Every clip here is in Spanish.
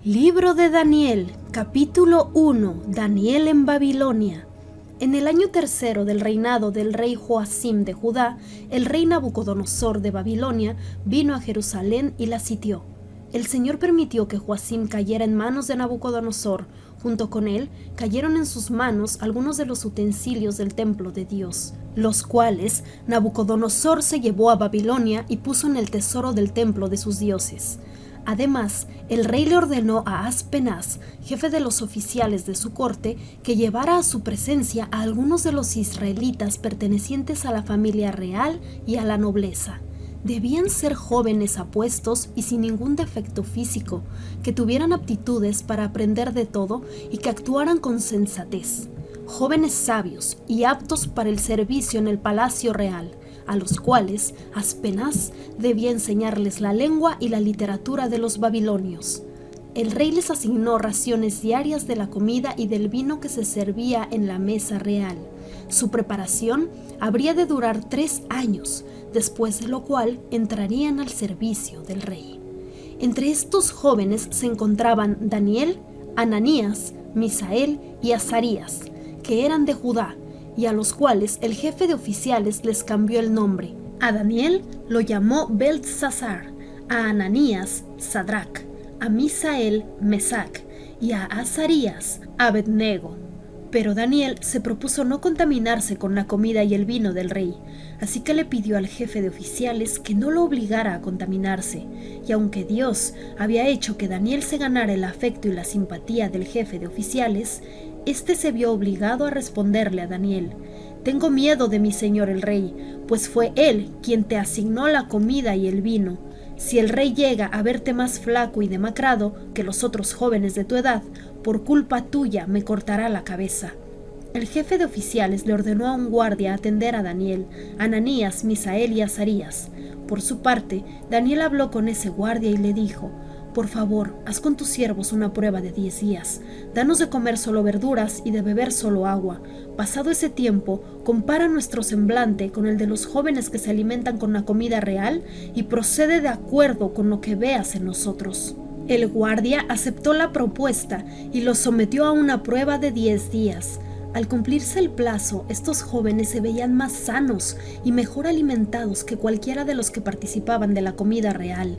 Libro de Daniel, capítulo 1. Daniel en Babilonia. En el año tercero del reinado del rey Joacim de Judá, el rey Nabucodonosor de Babilonia vino a Jerusalén y la sitió. El Señor permitió que Joacim cayera en manos de Nabucodonosor. Junto con él cayeron en sus manos algunos de los utensilios del templo de Dios, los cuales Nabucodonosor se llevó a Babilonia y puso en el tesoro del templo de sus dioses. Además, el rey le ordenó a Aspenaz, jefe de los oficiales de su corte, que llevara a su presencia a algunos de los israelitas pertenecientes a la familia real y a la nobleza. Debían ser jóvenes apuestos y sin ningún defecto físico, que tuvieran aptitudes para aprender de todo y que actuaran con sensatez. Jóvenes sabios y aptos para el servicio en el palacio real, a los cuales Aspenaz debía enseñarles la lengua y la literatura de los babilonios. El rey les asignó raciones diarias de la comida y del vino que se servía en la mesa real. Su preparación habría de durar 3 años, después de lo cual entrarían al servicio del rey. Entre estos jóvenes se encontraban Daniel, Ananías, Misael y Azarías, que eran de Judá, y a los cuales el jefe de oficiales les cambió el nombre. A Daniel lo llamó Beltsasar, a Ananías Sadrac, a Misael Mesac y a Azarías Abednego. Pero Daniel se propuso no contaminarse con la comida y el vino del rey, así que le pidió al jefe de oficiales que no lo obligara a contaminarse, y aunque Dios había hecho que Daniel se ganara el afecto y la simpatía del jefe de oficiales, éste se vio obligado a responderle a Daniel: «Tengo miedo de mi señor el rey, pues fue él quien te asignó la comida y el vino. Si el rey llega a verte más flaco y demacrado que los otros jóvenes de tu edad, por culpa tuya me cortará la cabeza». El jefe de oficiales le ordenó a un guardia atender a Daniel, Ananías, Misael y Azarías. Por su parte, Daniel habló con ese guardia y le dijo: «Por favor, haz con tus siervos una prueba de 10 días. Danos de comer solo verduras y de beber solo agua. Pasado ese tiempo, compara nuestro semblante con el de los jóvenes que se alimentan con la comida real y procede de acuerdo con lo que veas en nosotros». El guardia aceptó la propuesta y los sometió a una prueba de 10 días. Al cumplirse el plazo, estos jóvenes se veían más sanos y mejor alimentados que cualquiera de los que participaban de la comida real.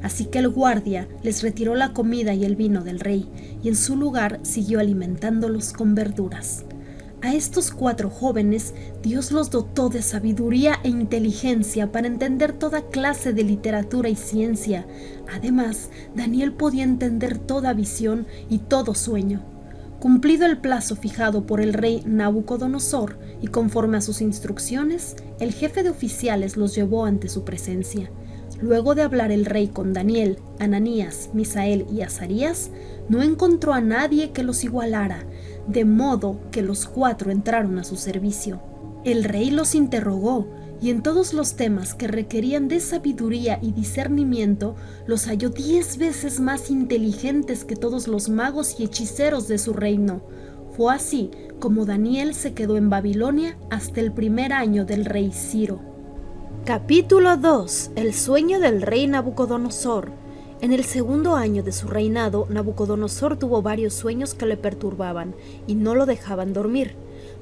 Así que el guardia les retiró la comida y el vino del rey, y en su lugar siguió alimentándolos con verduras. A estos 4 jóvenes, Dios los dotó de sabiduría e inteligencia para entender toda clase de literatura y ciencia. Además, Daniel podía entender toda visión y todo sueño. Cumplido el plazo fijado por el rey Nabucodonosor y conforme a sus instrucciones, el jefe de oficiales los llevó ante su presencia. Luego de hablar el rey con Daniel, Ananías, Misael y Azarías, no encontró a nadie que los igualara, de modo que los 4 entraron a su servicio. El rey los interrogó, y en todos los temas que requerían de sabiduría y discernimiento, los halló 10 veces más inteligentes que todos los magos y hechiceros de su reino. Fue así como Daniel se quedó en Babilonia hasta el primer año del rey Ciro. Capítulo 2. El sueño del rey Nabucodonosor. En el segundo año de su reinado, Nabucodonosor tuvo varios sueños que le perturbaban y no lo dejaban dormir.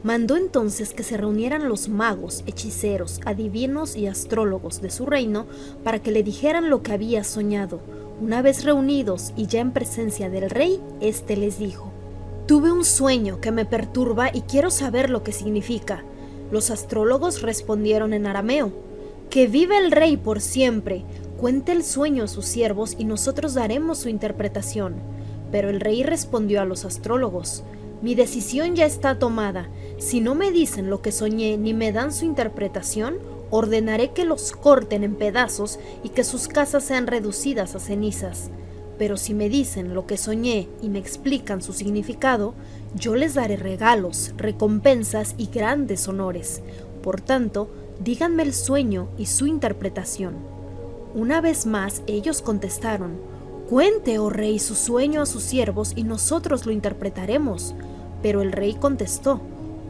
Mandó entonces que se reunieran los magos, hechiceros, adivinos y astrólogos de su reino para que le dijeran lo que había soñado. Una vez reunidos y ya en presencia del rey, éste les dijo: «Tuve un sueño que me perturba y quiero saber lo que significa». Los astrólogos respondieron en arameo: «Que vive el rey por siempre. Cuente el sueño a sus siervos y nosotros daremos su interpretación». Pero el rey respondió a los astrólogos: «Mi decisión ya está tomada. Si no me dicen lo que soñé ni me dan su interpretación, ordenaré que los corten en pedazos y que sus casas sean reducidas a cenizas. Pero si me dicen lo que soñé y me explican su significado, yo les daré regalos, recompensas y grandes honores. Por tanto, díganme el sueño y su interpretación». Una vez más ellos contestaron: «Cuente, oh rey, su sueño a sus siervos y nosotros lo interpretaremos». Pero el rey contestó: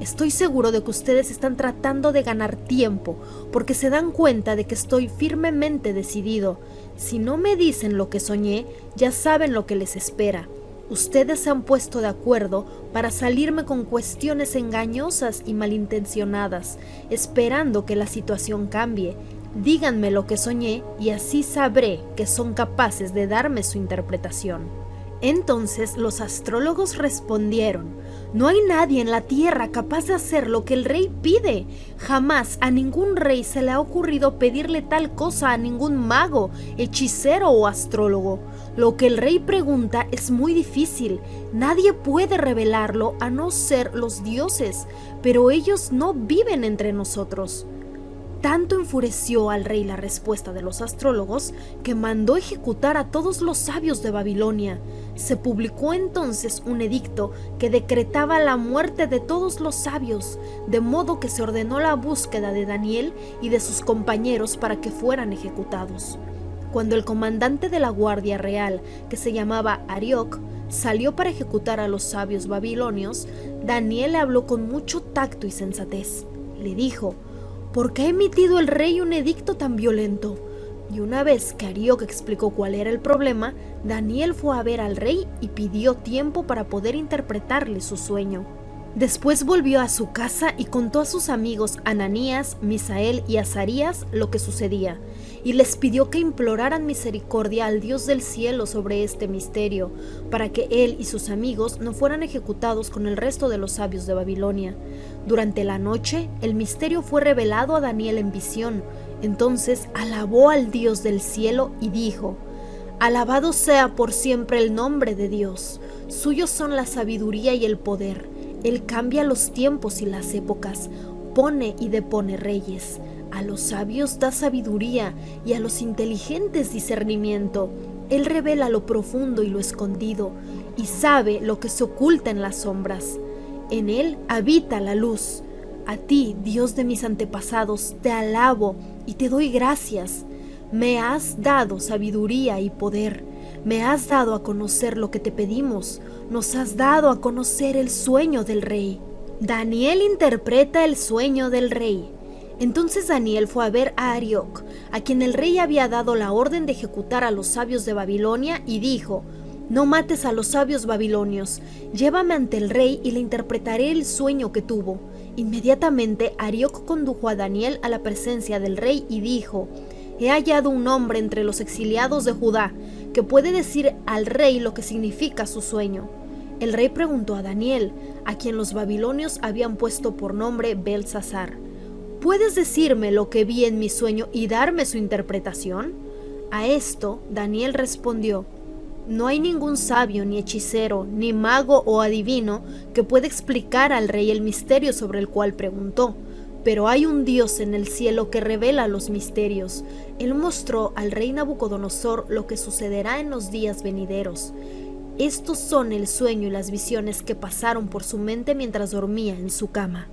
Estoy seguro de que ustedes están tratando de ganar tiempo, porque se dan cuenta de que estoy firmemente decidido. Si no me dicen lo que soñé, ya saben lo que les espera. Ustedes se han puesto de acuerdo para salirme con cuestiones engañosas y malintencionadas, esperando que la situación cambie. Díganme lo que soñé y así sabré que son capaces de darme su interpretación. Entonces los astrólogos respondieron: no hay nadie en la tierra capaz de hacer lo que el rey pide. Jamás a ningún rey se le ha ocurrido pedirle tal cosa a ningún mago, hechicero o astrólogo. Lo que el rey pregunta es muy difícil. Nadie puede revelarlo a no ser los dioses, pero ellos no viven entre nosotros. Tanto enfureció al rey la respuesta de los astrólogos que mandó ejecutar a todos los sabios de Babilonia. Se publicó entonces un edicto que decretaba la muerte de todos los sabios, de modo que se ordenó la búsqueda de Daniel y de sus compañeros para que fueran ejecutados. Cuando el comandante de la Guardia Real, que se llamaba Arioc, salió para ejecutar a los sabios babilonios, Daniel le habló con mucho tacto y sensatez. Le dijo: ¿por qué ha emitido el rey un edicto tan violento? Y una vez que Arioc explicó cuál era el problema, Daniel fue a ver al rey y pidió tiempo para poder interpretarle su sueño. Después volvió a su casa y contó a sus amigos Ananías, Misael y Azarías lo que sucedía, y les pidió que imploraran misericordia al Dios del cielo sobre este misterio, para que él y sus amigos no fueran ejecutados con el resto de los sabios de Babilonia. Durante la noche, el misterio fue revelado a Daniel en visión. Entonces alabó al Dios del cielo y dijo: alabado sea por siempre el nombre de Dios. Suyos son la sabiduría y el poder. Él cambia los tiempos y las épocas, pone y depone reyes. A los sabios da sabiduría y a los inteligentes discernimiento. Él revela lo profundo y lo escondido, y sabe lo que se oculta en las sombras. En él habita la luz. A ti, Dios de mis antepasados, te alabo y te doy gracias. Me has dado sabiduría y poder. Me has dado a conocer lo que te pedimos. Nos has dado a conocer el sueño del rey. Daniel interpreta el sueño del rey. Entonces Daniel fue a ver a Arioc, a quien el rey había dado la orden de ejecutar a los sabios de Babilonia, y dijo: no mates a los sabios babilonios, llévame ante el rey y le interpretaré el sueño que tuvo. Inmediatamente Arioc condujo a Daniel a la presencia del rey y dijo: he hallado un hombre entre los exiliados de Judá que puede decir al rey lo que significa su sueño. El rey preguntó a Daniel, a quien los babilonios habían puesto por nombre Belsasar: ¿puedes decirme lo que vi en mi sueño y darme su interpretación? A esto Daniel respondió: no hay ningún sabio, ni hechicero, ni mago o adivino que pueda explicar al rey el misterio sobre el cual preguntó, pero hay un Dios en el cielo que revela los misterios. Él mostró al rey Nabucodonosor lo que sucederá en los días venideros. Estos son el sueño y las visiones que pasaron por su mente mientras dormía en su cama.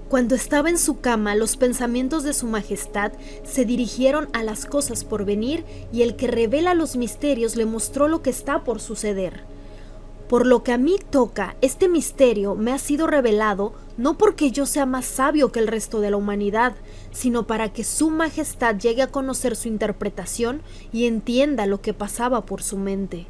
Cuando estaba en su cama, los pensamientos de su majestad se dirigieron a las cosas por venir, y el que revela los misterios le mostró lo que está por suceder. Por lo que a mí toca, este misterio me ha sido revelado no porque yo sea más sabio que el resto de la humanidad, sino para que su majestad llegue a conocer su interpretación y entienda lo que pasaba por su mente.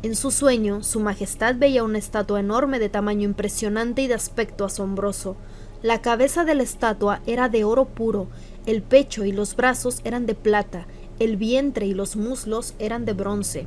En su sueño, su majestad veía una estatua enorme de tamaño impresionante y de aspecto asombroso. La cabeza de la estatua era de oro puro, el pecho y los brazos eran de plata, el vientre y los muslos eran de bronce,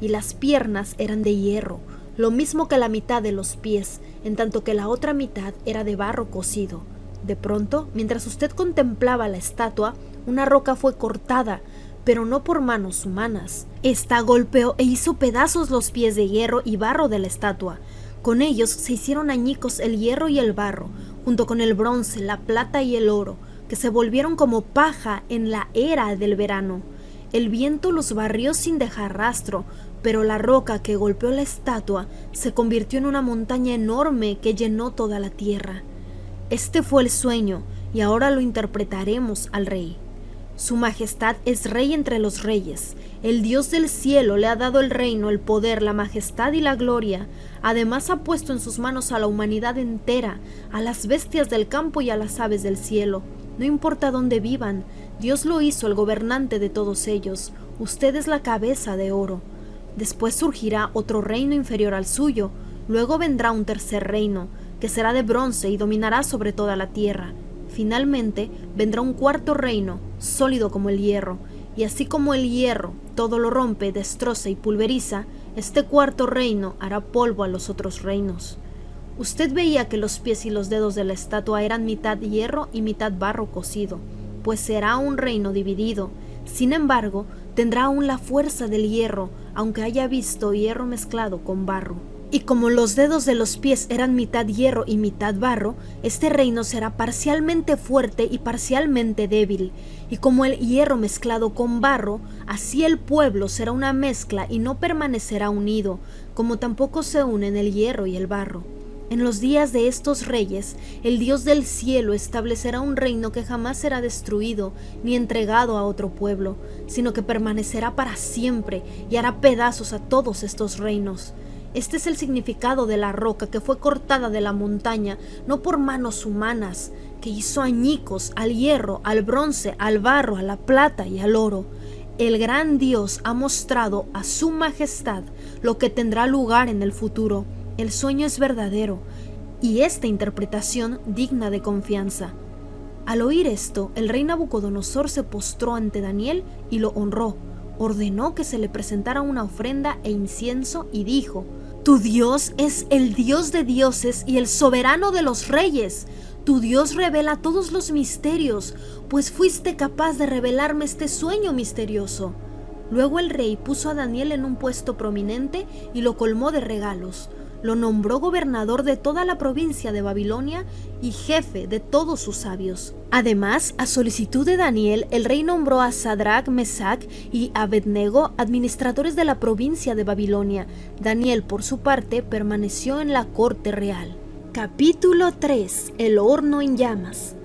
y las piernas eran de hierro, lo mismo que la mitad de los pies, en tanto que la otra mitad era de barro cocido. De pronto, mientras usted contemplaba la estatua, una roca fue cortada, pero no por manos humanas. Esta golpeó e hizo pedazos los pies de hierro y barro de la estatua. Con ellos se hicieron añicos el hierro y el barro, junto con el bronce, la plata y el oro, que se volvieron como paja en la era del verano. El viento los barrió sin dejar rastro, pero la roca que golpeó la estatua se convirtió en una montaña enorme que llenó toda la tierra. Este fue el sueño, y ahora lo interpretaremos al rey. Su majestad es rey entre los reyes. El Dios del cielo le ha dado el reino, el poder, la majestad y la gloria. Además ha puesto en sus manos a la humanidad entera, a las bestias del campo y a las aves del cielo. No importa dónde vivan, Dios lo hizo el gobernante de todos ellos. Usted es la cabeza de oro. Después surgirá otro reino inferior al suyo. Luego vendrá un tercer reino, que será de bronce y dominará sobre toda la tierra. Finalmente vendrá un cuarto reino, sólido como el hierro, y así como el hierro todo lo rompe, destroza y pulveriza, este cuarto reino hará polvo a los otros reinos. Usted veía que los pies y los dedos de la estatua eran mitad hierro y mitad barro cocido, pues será un reino dividido. Sin embargo, tendrá aún la fuerza del hierro, aunque haya visto hierro mezclado con barro. Y como los dedos de los pies eran mitad hierro y mitad barro, este reino será parcialmente fuerte y parcialmente débil. Y como el hierro mezclado con barro, así el pueblo será una mezcla y no permanecerá unido, como tampoco se unen el hierro y el barro. En los días de estos reyes, el Dios del cielo establecerá un reino que jamás será destruido ni entregado a otro pueblo, sino que permanecerá para siempre y hará pedazos a todos estos reinos. Este es el significado de la roca que fue cortada de la montaña, no por manos humanas, que hizo añicos al hierro, al bronce, al barro, a la plata y al oro. El gran Dios ha mostrado a su majestad lo que tendrá lugar en el futuro. El sueño es verdadero y esta interpretación digna de confianza. Al oír esto, el rey Nabucodonosor se postró ante Daniel y lo honró. Ordenó que se le presentara una ofrenda e incienso y dijo: Tu Dios es el Dios de dioses y el soberano de los reyes. Tu Dios revela todos los misterios, pues fuiste capaz de revelarme este sueño misterioso. Luego el rey puso a Daniel en un puesto prominente y lo colmó de regalos. Lo nombró gobernador de toda la provincia de Babilonia y jefe de todos sus sabios. Además, a solicitud de Daniel, el rey nombró a Sadrach, Mesach y Abednego administradores de la provincia de Babilonia. Daniel, por su parte, permaneció en la corte real. Capítulo 3. El horno en llamas.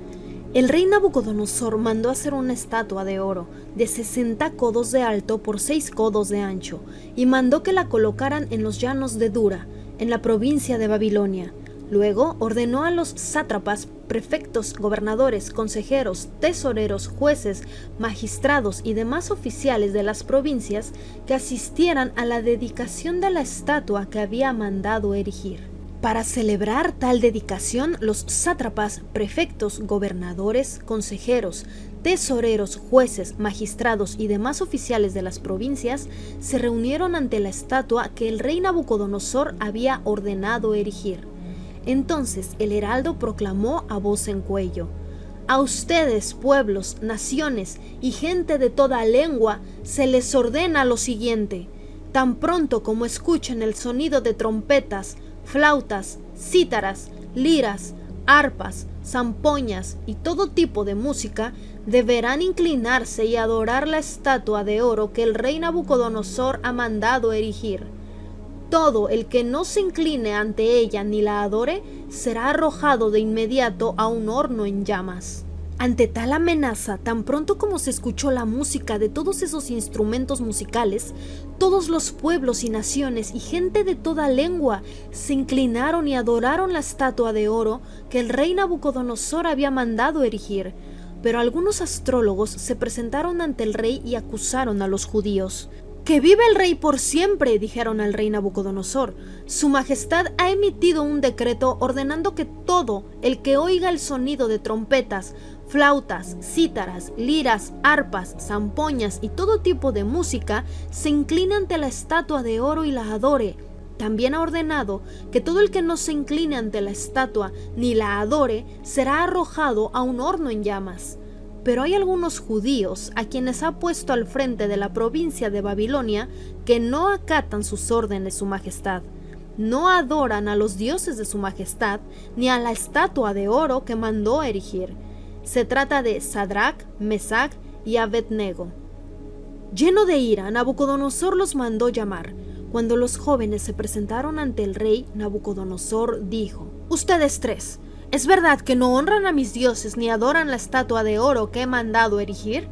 El rey Nabucodonosor mandó hacer una estatua de oro de 60 codos de alto por 6 codos de ancho y mandó que la colocaran en los llanos de Dura, en la provincia de Babilonia. Luego ordenó a los sátrapas, prefectos, gobernadores, consejeros, tesoreros, jueces, magistrados y demás oficiales de las provincias que asistieran a la dedicación de la estatua que había mandado erigir. Para celebrar tal dedicación, los sátrapas, prefectos, gobernadores, consejeros, tesoreros, jueces, magistrados y demás oficiales de las provincias se reunieron ante la estatua que el rey Nabucodonosor había ordenado erigir. Entonces el heraldo proclamó a voz en cuello: A ustedes, pueblos, naciones y gente de toda lengua, se les ordena lo siguiente: tan pronto como escuchen el sonido de trompetas, flautas, cítaras, liras, arpas, zampoñas y todo tipo de música, deberán inclinarse y adorar la estatua de oro que el rey Nabucodonosor ha mandado erigir. Todo el que no se incline ante ella ni la adore será arrojado de inmediato a un horno en llamas. Ante tal amenaza, tan pronto como se escuchó la música de todos esos instrumentos musicales, todos los pueblos y naciones y gente de toda lengua se inclinaron y adoraron la estatua de oro que el rey Nabucodonosor había mandado erigir. Pero algunos astrólogos se presentaron ante el rey y acusaron a los judíos. ¡Que vive el rey por siempre!, dijeron al rey Nabucodonosor. Su majestad ha emitido un decreto ordenando que todo el que oiga el sonido de trompetas, flautas, cítaras, liras, arpas, zampoñas y todo tipo de música se incline ante la estatua de oro y la adore. También ha ordenado que todo el que no se incline ante la estatua ni la adore será arrojado a un horno en llamas. Pero hay algunos judíos a quienes ha puesto al frente de la provincia de Babilonia que no acatan sus órdenes su majestad. No adoran a los dioses de su majestad ni a la estatua de oro que mandó erigir. Se trata de Sadrach, Mesach y Abednego. Lleno de ira, Nabucodonosor los mandó llamar. Cuando los jóvenes se presentaron ante el rey, Nabucodonosor dijo: Ustedes tres, ¿es verdad que no honran a mis dioses ni adoran la estatua de oro que he mandado erigir?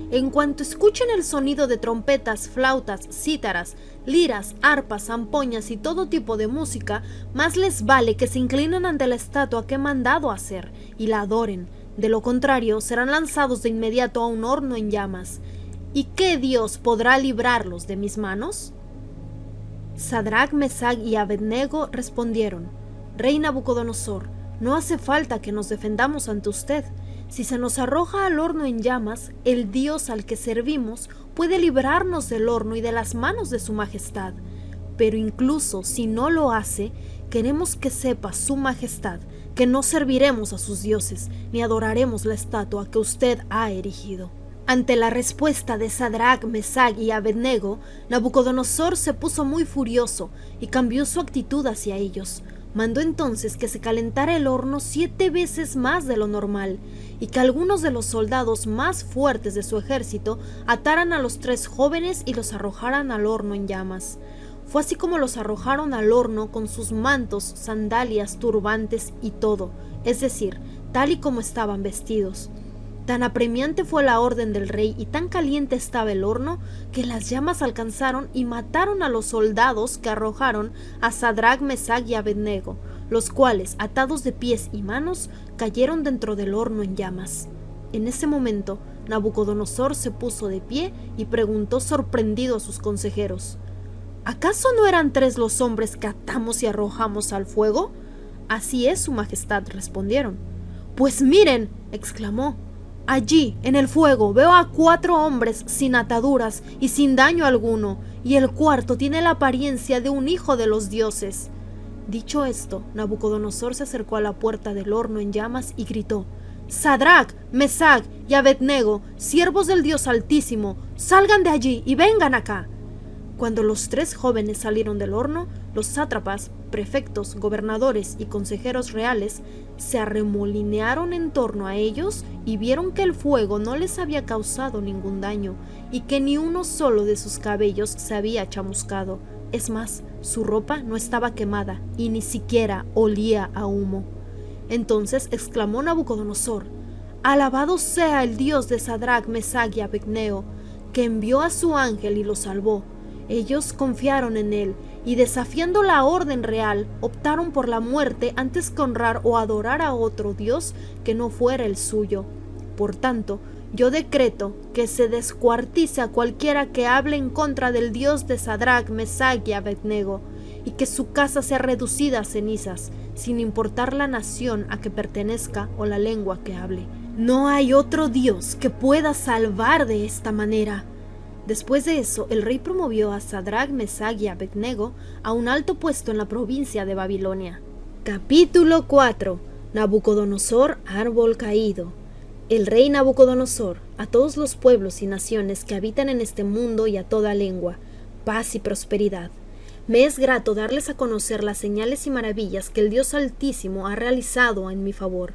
En cuanto escuchen el sonido de trompetas, flautas, cítaras, liras, arpas, zampoñas y todo tipo de música, más les vale que se inclinen ante la estatua que he mandado hacer y la adoren. De lo contrario, serán lanzados de inmediato a un horno en llamas. ¿Y qué Dios podrá librarlos de mis manos? Sadrach, Mesach y Abednego respondieron: Rey Nabucodonosor, no hace falta que nos defendamos ante usted. Si se nos arroja al horno en llamas, el Dios al que servimos puede librarnos del horno y de las manos de su majestad. Pero incluso si no lo hace, queremos que sepa su majestad que no serviremos a sus dioses, ni adoraremos la estatua que usted ha erigido. Ante la respuesta de Sadrach, Mesach y Abednego, Nabucodonosor se puso muy furioso y cambió su actitud hacia ellos. Mandó entonces que se calentara el horno 7 veces más de lo normal y que algunos de los soldados más fuertes de su ejército ataran a los 3 jóvenes y los arrojaran al horno en llamas. Fue así como los arrojaron al horno con sus mantos, sandalias, turbantes y todo, es decir, tal y como estaban vestidos. Tan apremiante fue la orden del rey y tan caliente estaba el horno que las llamas alcanzaron y mataron a los soldados que arrojaron a Sadrach, Mesach y Abednego, los cuales, atados de pies y manos, cayeron dentro del horno en llamas. En ese momento, Nabucodonosor se puso de pie y preguntó sorprendido a sus consejeros: ¿Acaso no eran 3 los hombres que atamos y arrojamos al fuego? Así es, su majestad, respondieron. Pues miren, exclamó, allí, en el fuego, veo a 4 hombres sin ataduras y sin daño alguno, y el cuarto tiene la apariencia de un hijo de los dioses. Dicho esto, Nabucodonosor se acercó a la puerta del horno en llamas y gritó: Sadrach, Mesach y Abednego, siervos del Dios Altísimo, salgan de allí y vengan acá. Cuando los 3 jóvenes salieron del horno, los sátrapas, prefectos, gobernadores y consejeros reales se arremolinearon en torno a ellos y vieron que el fuego no les había causado ningún daño y que ni uno solo de sus cabellos se había chamuscado. Es más, su ropa no estaba quemada y ni siquiera olía a humo. Entonces exclamó Nabucodonosor: Alabado sea el Dios de Sadrach, Mesach y Abednego, que envió a su ángel y los salvó. Ellos confiaron en él y, desafiando la orden real, optaron por la muerte antes que honrar o adorar a otro Dios que no fuera el suyo. Por tanto, yo decreto que se descuartice a cualquiera que hable en contra del Dios de Sadrach, Mesach y Abednego, y que su casa sea reducida a cenizas, sin importar la nación a que pertenezca o la lengua que hable. No hay otro Dios que pueda salvar de esta manera. Después de eso, el rey promovió a Sadrach, Mesach y Abednego a un alto puesto en la provincia de Babilonia. Capítulo 4. Nabucodonosor, árbol caído. El rey Nabucodonosor, a todos los pueblos y naciones que habitan en este mundo y a toda lengua, paz y prosperidad. Me es grato darles a conocer las señales y maravillas que el Dios Altísimo ha realizado en mi favor.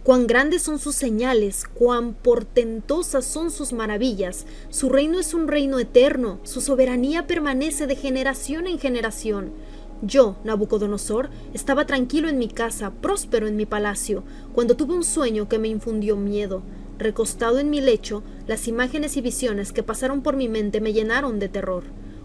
Cuán grandes son sus señales, cuán portentosas son sus maravillas. Su reino es un reino eterno, su soberanía permanece de generación en generación. Yo, Nabucodonosor, estaba tranquilo en mi casa, próspero en mi palacio, cuando tuve un sueño que me infundió miedo. Recostado en mi lecho, las imágenes y visiones que pasaron por mi mente me llenaron de terror.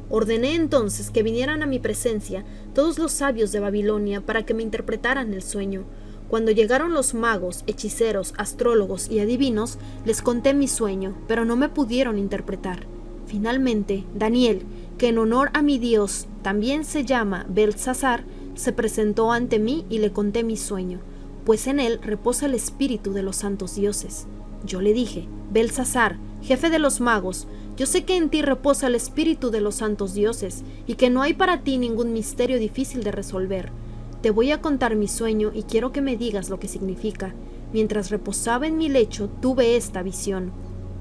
Ordené entonces que vinieran a mi presencia todos los sabios de Babilonia para que me interpretaran el sueño. Cuando llegaron los magos, hechiceros, astrólogos y adivinos, les conté mi sueño, pero no me pudieron interpretar. Finalmente, Daniel, que en honor a mi Dios también se llama Beltsasar, se presentó ante mí y le conté mi sueño, pues en él reposa el espíritu de los santos dioses. Yo le dije: Beltsasar, jefe de los magos, yo sé que en ti reposa el espíritu de los santos dioses y que no hay para ti ningún misterio difícil de resolver. Te voy a contar mi sueño y quiero que me digas lo que significa. Mientras reposaba en mi lecho, tuve esta visión.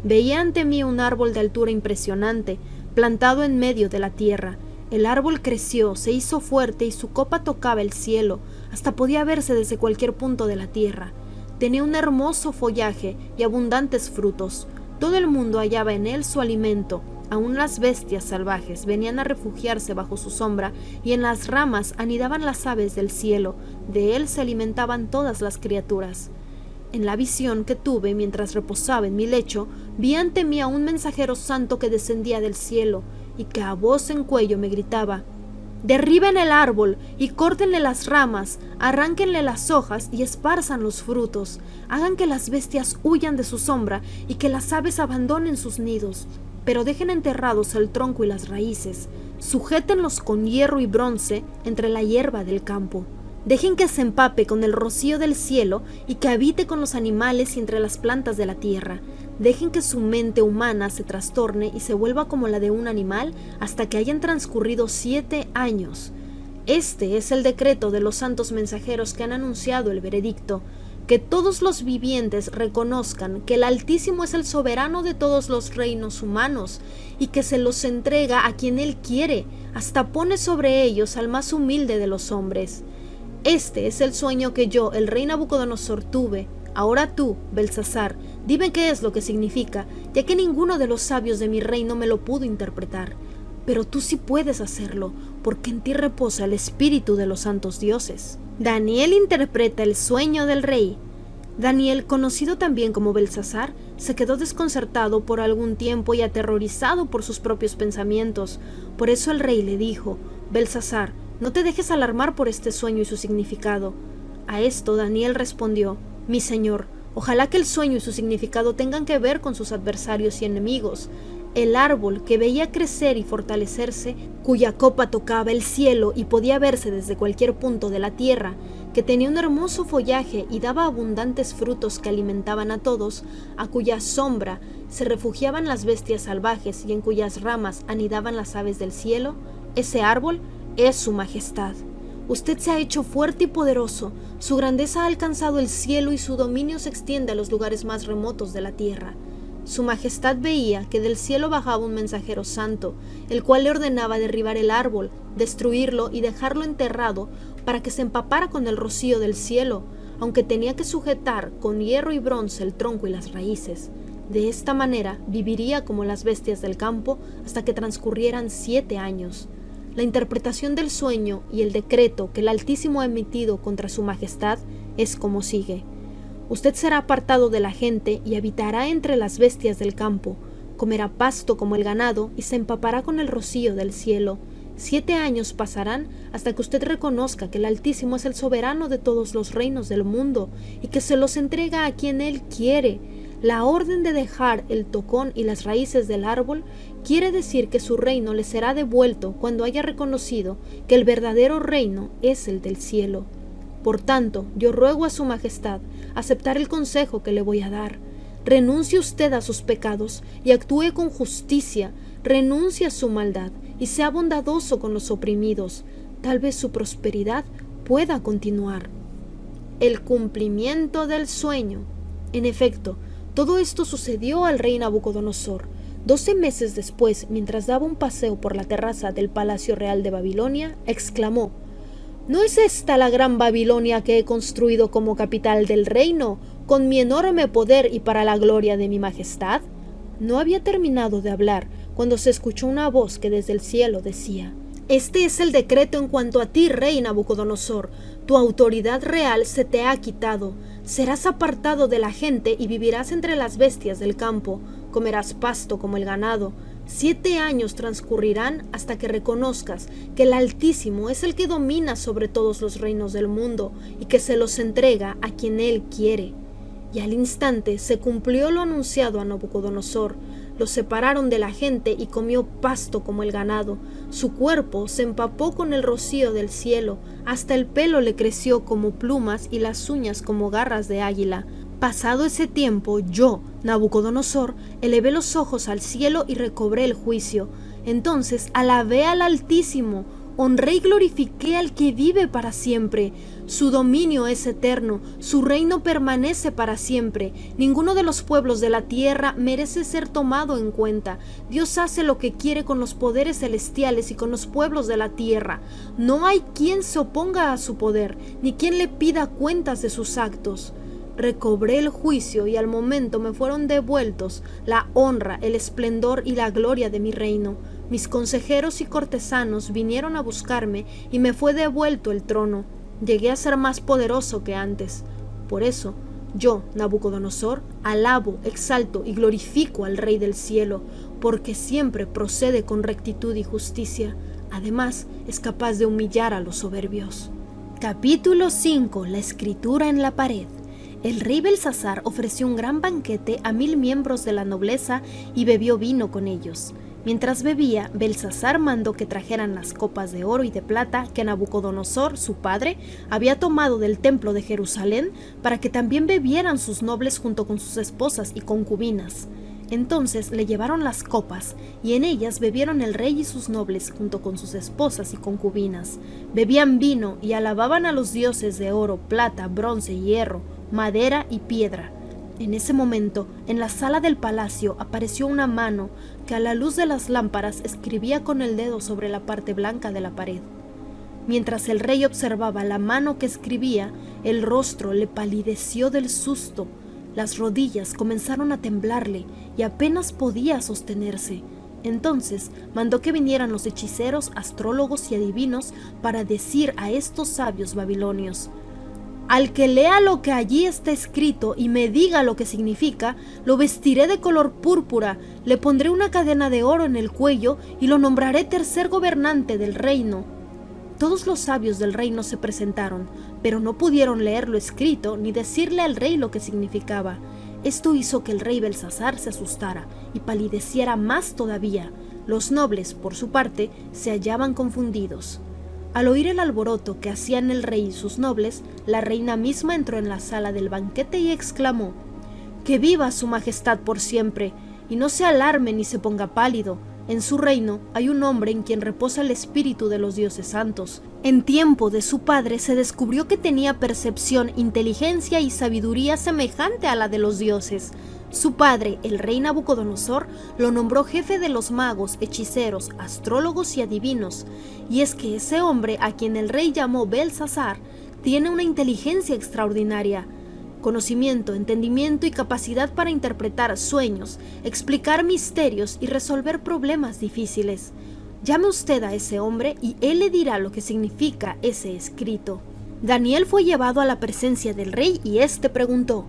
Veía ante mí un árbol de altura impresionante, plantado en medio de la tierra. El árbol creció, se hizo fuerte y su copa tocaba el cielo, hasta podía verse desde cualquier punto de la tierra. Tenía un hermoso follaje y abundantes frutos. Todo el mundo hallaba en él su alimento. Aún las bestias salvajes venían a refugiarse bajo su sombra, y en las ramas anidaban las aves del cielo. De él se alimentaban todas las criaturas. En la visión que tuve mientras reposaba en mi lecho, vi ante mí a un mensajero santo que descendía del cielo y que a voz en cuello me gritaba: derriben el árbol y córtenle las ramas, arránquenle las hojas y esparzan los frutos, hagan que las bestias huyan de su sombra y que las aves abandonen sus nidos, pero dejen enterrados el tronco y las raíces, sujétenlos con hierro y bronce entre la hierba del campo. Dejen que se empape con el rocío del cielo y que habite con los animales y entre las plantas de la tierra. Dejen que su mente humana se trastorne y se vuelva como la de un animal hasta que hayan transcurrido 7 años. Este es el decreto de los santos mensajeros que han anunciado el veredicto: que todos los vivientes reconozcan que el Altísimo es el soberano de todos los reinos humanos y que se los entrega a quien Él quiere, hasta pone sobre ellos al más humilde de los hombres. Este es el sueño que yo, el rey Nabucodonosor, tuve. Ahora tú, Belsasar, dime qué es lo que significa, ya que ninguno de los sabios de mi reino me lo pudo interpretar. Pero tú sí puedes hacerlo, porque en ti reposa el espíritu de los santos dioses. Daniel interpreta el sueño del rey. Daniel, conocido también como Belsasar, se quedó desconcertado por algún tiempo y aterrorizado por sus propios pensamientos. Por eso el rey le dijo: Belsasar, no te dejes alarmar por este sueño y su significado. A esto Daniel respondió: mi señor, ojalá que el sueño y su significado tengan que ver con sus adversarios y enemigos. El árbol que veía crecer y fortalecerse, cuya copa tocaba el cielo y podía verse desde cualquier punto de la tierra, que tenía un hermoso follaje y daba abundantes frutos que alimentaban a todos, a cuya sombra se refugiaban las bestias salvajes y en cuyas ramas anidaban las aves del cielo, ese árbol es su majestad. Usted se ha hecho fuerte y poderoso, su grandeza ha alcanzado el cielo y su dominio se extiende a los lugares más remotos de la tierra. Su majestad veía que del cielo bajaba un mensajero santo, el cual le ordenaba derribar el árbol, destruirlo y dejarlo enterrado para que se empapara con el rocío del cielo, aunque tenía que sujetar con hierro y bronce el tronco y las raíces. De esta manera viviría como las bestias del campo hasta que transcurrieran 7 años. La interpretación del sueño y el decreto que el Altísimo ha emitido contra su majestad es como sigue: usted será apartado de la gente y habitará entre las bestias del campo, comerá pasto como el ganado y se empapará con el rocío del cielo. 7 años pasarán hasta que usted reconozca que el Altísimo es el soberano de todos los reinos del mundo y que se los entrega a quien Él quiere. La orden de dejar el tocón y las raíces del árbol quiere decir que su reino le será devuelto cuando haya reconocido que el verdadero reino es el del cielo. Por tanto, yo ruego a su majestad aceptar el consejo que le voy a dar. Renuncie usted a sus pecados y actúe con justicia, renuncie a su maldad y sea bondadoso con los oprimidos. Tal vez su prosperidad pueda continuar. El cumplimiento del sueño. En efecto, todo esto sucedió al rey Nabucodonosor. 12 meses después, mientras daba un paseo por la terraza del Palacio Real de Babilonia, exclamó: ¿no es esta la gran Babilonia que he construido como capital del reino, con mi enorme poder y para la gloria de mi majestad? No había terminado de hablar cuando se escuchó una voz que desde el cielo decía: este es el decreto en cuanto a ti, rey Nabucodonosor. Tu autoridad real se te ha quitado. Serás apartado de la gente y vivirás entre las bestias del campo. Comerás pasto como el ganado. 7 años transcurrirán hasta que reconozcas que el Altísimo es el que domina sobre todos los reinos del mundo y que se los entrega a quien Él quiere. Y al instante se cumplió lo anunciado a Nabucodonosor. Lo separaron de la gente y comió pasto como el ganado. Su cuerpo se empapó con el rocío del cielo, hasta el pelo le creció como plumas y las uñas como garras de águila. Pasado ese tiempo, yo, Nabucodonosor, elevé los ojos al cielo y recobré el juicio. Entonces alabé al Altísimo, honré y glorifiqué al que vive para siempre. Su dominio es eterno, su reino permanece para siempre. Ninguno de los pueblos de la tierra merece ser tomado en cuenta. Dios hace lo que quiere con los poderes celestiales y con los pueblos de la tierra. No hay quien se oponga a su poder, ni quien le pida cuentas de sus actos. Recobré el juicio y al momento me fueron devueltos la honra, el esplendor y la gloria de mi reino. Mis consejeros y cortesanos vinieron a buscarme y me fue devuelto el trono. Llegué a ser más poderoso que antes. Por eso, Yo, Nabucodonosor, alabo, exalto y glorifico al Rey del cielo, porque siempre procede con rectitud y justicia. Además, es capaz de humillar a los soberbios. Capítulo 5. La escritura en la pared. El rey Belsasar ofreció un gran banquete a 1000 miembros de la nobleza y bebió vino con ellos. Mientras bebía, Belsasar mandó que trajeran las copas de oro y de plata que Nabucodonosor, su padre, había tomado del templo de Jerusalén para que también bebieran sus nobles junto con sus esposas y concubinas. Entonces le llevaron las copas, y en ellas bebieron el rey y sus nobles junto con sus esposas y concubinas. Bebían vino y alababan a los dioses de oro, plata, bronce, hierro, madera y piedra. En ese momento, en la sala del palacio apareció una mano que a la luz de las lámparas escribía con el dedo sobre la parte blanca de la pared. Mientras el rey observaba la mano que escribía, el rostro le palideció del susto. Las rodillas comenzaron a temblarle y apenas podía sostenerse. Entonces mandó que vinieran los hechiceros, astrólogos y adivinos para decir a estos sabios babilonios: al que lea lo que allí está escrito y me diga lo que significa, lo vestiré de color púrpura, le pondré una cadena de oro en el cuello y lo nombraré tercer gobernante del reino. Todos los sabios del reino se presentaron, pero no pudieron leer lo escrito ni decirle al rey lo que significaba. Esto hizo que el rey Belsasar se asustara y palideciera más todavía. Los nobles, por su parte, se hallaban confundidos. Al oír el alboroto que hacían el rey y sus nobles, la reina misma entró en la sala del banquete y exclamó: «¡Que viva su majestad por siempre! Y no se alarme ni se ponga pálido. En su reino hay un hombre en quien reposa el espíritu de los dioses santos. En tiempo de su padre se descubrió que tenía percepción, inteligencia y sabiduría semejante a la de los dioses. Su padre, el rey Nabucodonosor, lo nombró jefe de los magos, hechiceros, astrólogos y adivinos. Y es que ese hombre, a quien el rey llamó Belsasar, tiene una inteligencia extraordinaria, conocimiento, entendimiento y capacidad para interpretar sueños, explicar misterios y resolver problemas difíciles. Llame usted a ese hombre y él le dirá lo que significa ese escrito». Daniel fue llevado a la presencia del rey y éste preguntó: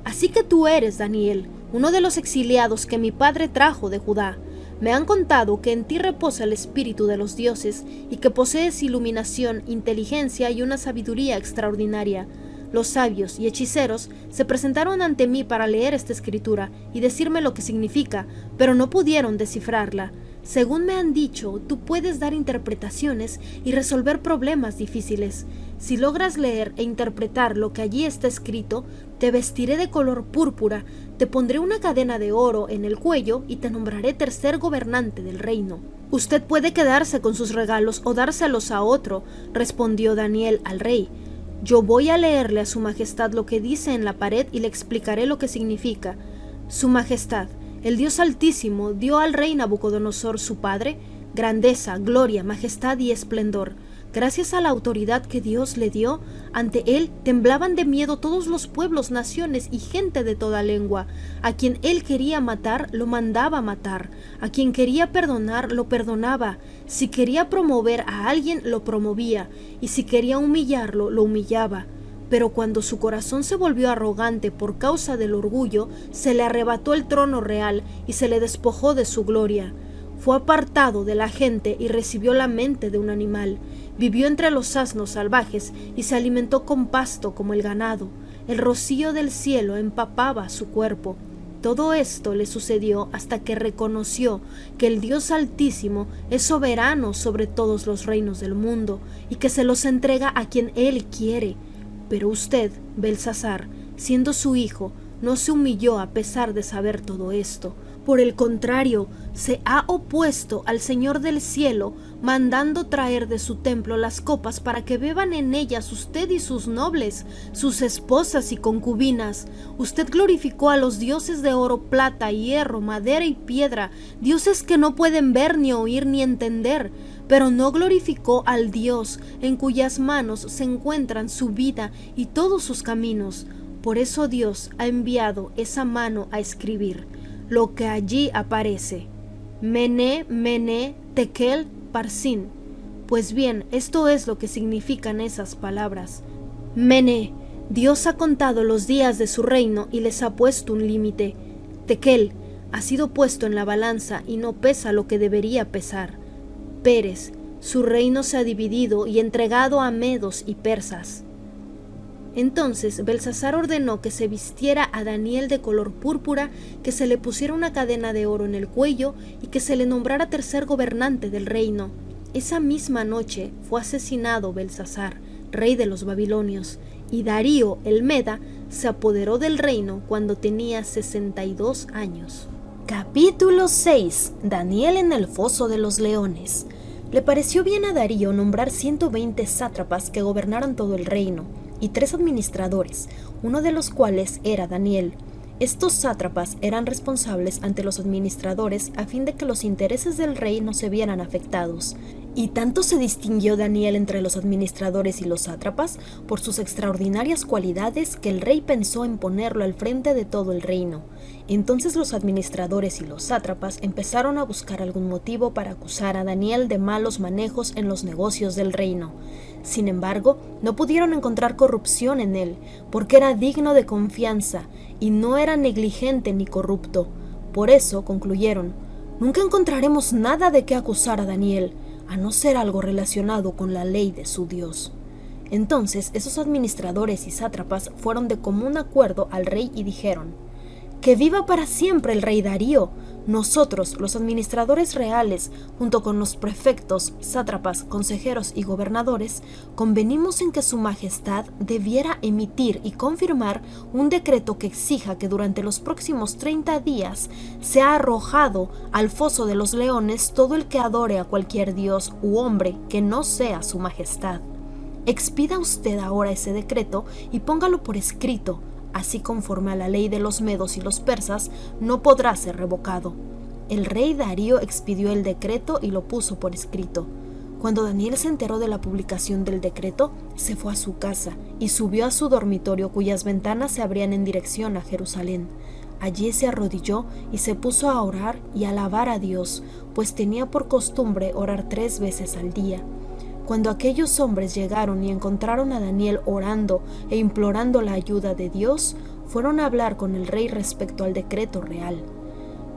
«Así que tú eres Daniel, uno de los exiliados que mi padre trajo de Judá. Me han contado que en ti reposa el espíritu de los dioses y que posees iluminación, inteligencia y una sabiduría extraordinaria. Los sabios y hechiceros se presentaron ante mí para leer esta escritura y decirme lo que significa, pero no pudieron descifrarla. Según me han dicho, tú puedes dar interpretaciones y resolver problemas difíciles. Si logras leer e interpretar lo que allí está escrito, te vestiré de color púrpura, te pondré una cadena de oro en el cuello y te nombraré tercer gobernante del reino». «Usted puede quedarse con sus regalos o dárselos a otro», respondió Daniel al rey. «Yo voy a leerle a su majestad lo que dice en la pared y le explicaré lo que significa. Su majestad, el Dios Altísimo dio al rey Nabucodonosor su padre grandeza, gloria, majestad y esplendor. Gracias a la autoridad que Dios le dio, ante él temblaban de miedo todos los pueblos, naciones y gente de toda lengua. A quien él quería matar, lo mandaba matar. A quien quería perdonar, lo perdonaba. Si quería promover a alguien, lo promovía. Y si quería humillarlo, lo humillaba. Pero cuando su corazón se volvió arrogante por causa del orgullo, se le arrebató el trono real y se le despojó de su gloria. Fue apartado de la gente y recibió la mente de un animal. Vivió entre los asnos salvajes y se alimentó con pasto como el ganado. El rocío del cielo empapaba su cuerpo. Todo esto le sucedió hasta que reconoció que el Dios Altísimo es soberano sobre todos los reinos del mundo y que se los entrega a quien Él quiere. Pero usted, Belsasar, siendo su hijo, no se humilló a pesar de saber todo esto. Por el contrario, se ha opuesto al Señor del cielo, mandando traer de su templo las copas para que beban en ellas usted y sus nobles, sus esposas y concubinas. Usted glorificó a los dioses de oro, plata, hierro, madera y piedra, dioses que no pueden ver, ni oír, ni entender, pero no glorificó al Dios en cuyas manos se encuentran su vida y todos sus caminos. Por eso Dios ha enviado esa mano a escribir lo que allí aparece: Mene, Mene, Tekel, Parsin. Pues bien, esto es lo que significan esas palabras. Mene, Dios ha contado los días de su reino y les ha puesto un límite. Tequel ha sido puesto en la balanza y no pesa lo que debería pesar. Peres, su reino se ha dividido y entregado a medos y persas. Entonces Belsasar ordenó que se vistiera a Daniel de color púrpura, que se le pusiera una cadena de oro en el cuello y que se le nombrara tercer gobernante del reino. Esa misma noche fue asesinado Belsasar, rey de los babilonios, y Darío el Meda se apoderó del reino cuando tenía 62 años. Capítulo 6. Daniel en el foso de los leones. Le pareció bien a Darío nombrar 120 sátrapas que gobernaran todo el reino, y 3 administradores, uno de los cuales era Daniel. Estos sátrapas eran responsables ante los administradores a fin de que los intereses del rey no se vieran afectados. Y tanto se distinguió Daniel entre los administradores y los sátrapas por sus extraordinarias cualidades que el rey pensó en ponerlo al frente de todo el reino. Entonces los administradores y los sátrapas empezaron a buscar algún motivo para acusar a Daniel de malos manejos en los negocios del reino. Sin embargo, no pudieron encontrar corrupción en él, porque era digno de confianza y no era negligente ni corrupto. Por eso concluyeron: nunca encontraremos nada de qué acusar a Daniel, a no ser algo relacionado con la ley de su Dios. Entonces esos administradores y sátrapas fueron de común acuerdo al rey y dijeron: ¡que viva para siempre el rey Darío! Nosotros, los administradores reales, junto con los prefectos, sátrapas, consejeros y gobernadores, convenimos en que su majestad debiera emitir y confirmar un decreto que exija que durante los próximos 30 días sea arrojado al foso de los leones todo el que adore a cualquier dios u hombre que no sea su majestad. Expida usted ahora ese decreto y póngalo por escrito. Así, conforme a la ley de los medos y los persas, no podrá ser revocado. El rey Darío expidió el decreto y lo puso por escrito. Cuando Daniel se enteró de la publicación del decreto, se fue a su casa y subió a su dormitorio, cuyas ventanas se abrían en dirección a Jerusalén. Allí se arrodilló y se puso a orar y a alabar a Dios, pues tenía por costumbre orar 3 veces al día. Cuando aquellos hombres llegaron y encontraron a Daniel orando e implorando la ayuda de Dios, fueron a hablar con el rey respecto al decreto real.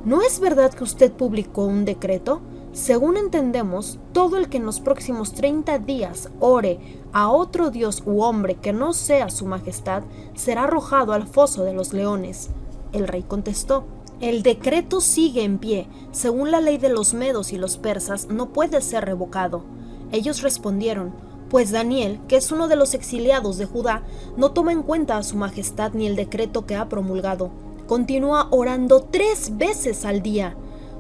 ¿No es verdad que usted publicó un decreto? Según entendemos, todo el que en los próximos 30 días ore a otro dios u hombre que no sea su majestad, será arrojado al foso de los leones. El rey contestó: el decreto sigue en pie. Según la ley de los medos y los persas, no puede ser revocado. Ellos respondieron: pues Daniel, que es uno de los exiliados de Judá, no toma en cuenta a su majestad ni el decreto que ha promulgado. Continúa orando 3 veces al día.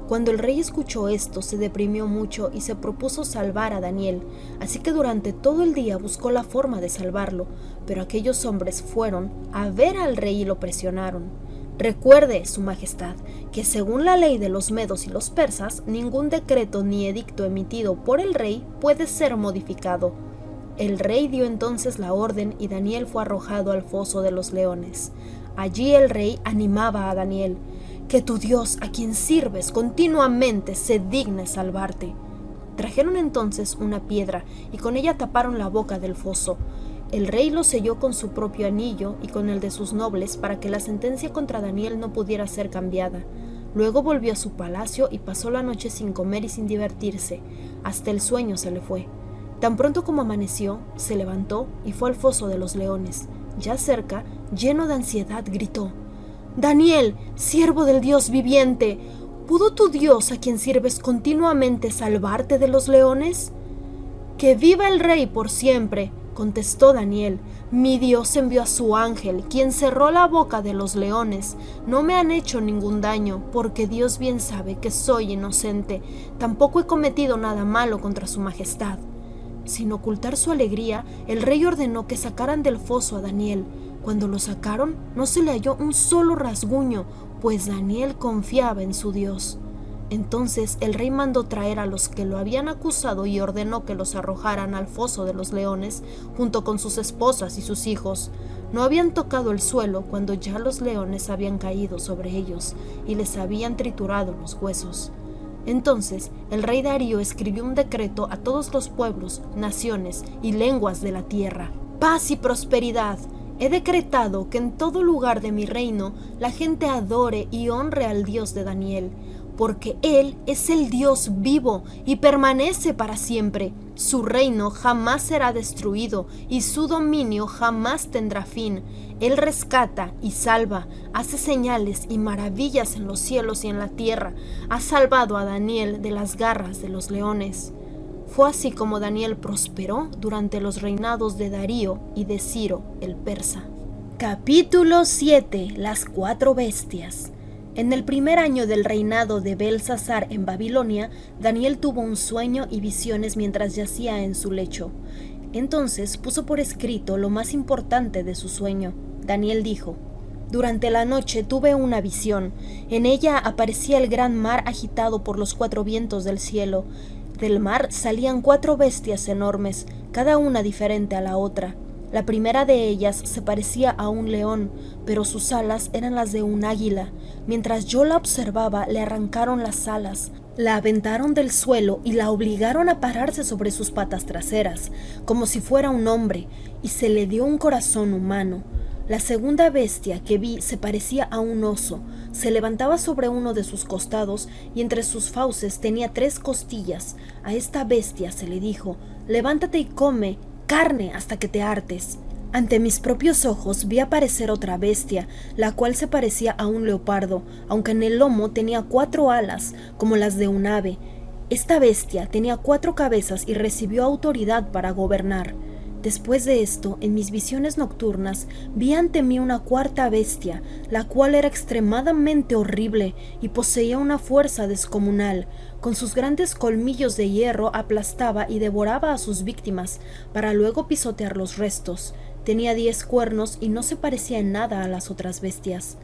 Cuando el rey escuchó esto, se deprimió mucho y se propuso salvar a Daniel, así que durante todo el día buscó la forma de salvarlo, pero aquellos hombres fueron a ver al rey y lo presionaron. Recuerde, su majestad, que según la ley de los medos y los persas, ningún decreto ni edicto emitido por el rey puede ser modificado. El rey dio entonces la orden y Daniel fue arrojado al foso de los leones. Allí el rey animaba a Daniel: que tu Dios, a quien sirves continuamente, se digne salvarte. Trajeron entonces una piedra y con ella taparon la boca del foso. El rey lo selló con su propio anillo y con el de sus nobles para que la sentencia contra Daniel no pudiera ser cambiada. Luego volvió a su palacio y pasó la noche sin comer y sin divertirse. Hasta el sueño se le fue. Tan pronto como amaneció, se levantó y fue al foso de los leones. Ya cerca, lleno de ansiedad, gritó: Daniel, siervo del Dios viviente, ¿pudo tu Dios, a quien sirves continuamente, salvarte de los leones? Que viva el rey por siempre, contestó Daniel. Mi Dios envió a su ángel, quien cerró la boca de los leones. No me han hecho ningún daño, porque Dios bien sabe que soy inocente. Tampoco he cometido nada malo contra su majestad. Sin ocultar su alegría, el rey ordenó que sacaran del foso a Daniel. Cuando lo sacaron, no se le halló un solo rasguño, pues Daniel confiaba en su Dios. Entonces el rey mandó traer a los que lo habían acusado y ordenó que los arrojaran al foso de los leones, junto con sus esposas y sus hijos. No habían tocado el suelo cuando ya los leones habían caído sobre ellos y les habían triturado los huesos. Entonces el rey Darío escribió un decreto a todos los pueblos, naciones y lenguas de la tierra: paz y prosperidad. He decretado que en todo lugar de mi reino la gente adore y honre al Dios de Daniel, porque Él es el Dios vivo y permanece para siempre. Su reino jamás será destruido y su dominio jamás tendrá fin. Él rescata y salva, hace señales y maravillas en los cielos y en la tierra. Ha salvado a Daniel de las garras de los leones. Fue así como Daniel prosperó durante los reinados de Darío y de Ciro el persa. Capítulo 7. Las 4 bestias. En el primer año del reinado de Belsasar en Babilonia, Daniel tuvo un sueño y visiones mientras yacía en su lecho. Entonces puso por escrito lo más importante de su sueño. Daniel dijo: durante la noche tuve una visión. En ella aparecía el gran mar agitado por los 4 vientos del cielo. Del mar salían 4 bestias enormes, cada una diferente a la otra. La primera de ellas se parecía a un león, pero sus alas eran las de un águila. Mientras yo la observaba, le arrancaron las alas, la aventaron del suelo y la obligaron a pararse sobre sus patas traseras, como si fuera un hombre, y se le dio un corazón humano. La segunda bestia que vi se parecía a un oso. Se levantaba sobre uno de sus costados y entre sus fauces tenía 3 costillas. A esta bestia se le dijo: levántate y come carne hasta que te hartes. Ante mis propios ojos vi aparecer otra bestia, la cual se parecía a un leopardo, aunque en el lomo tenía 4 alas, como las de un ave. Esta bestia tenía 4 cabezas y recibió autoridad para gobernar. Después de esto, en mis visiones nocturnas, vi ante mí una 4ª bestia, la cual era extremadamente horrible y poseía una fuerza descomunal. Con sus grandes colmillos de hierro aplastaba y devoraba a sus víctimas, para luego pisotear los restos. Tenía 10 cuernos y no se parecía en nada a las otras bestias.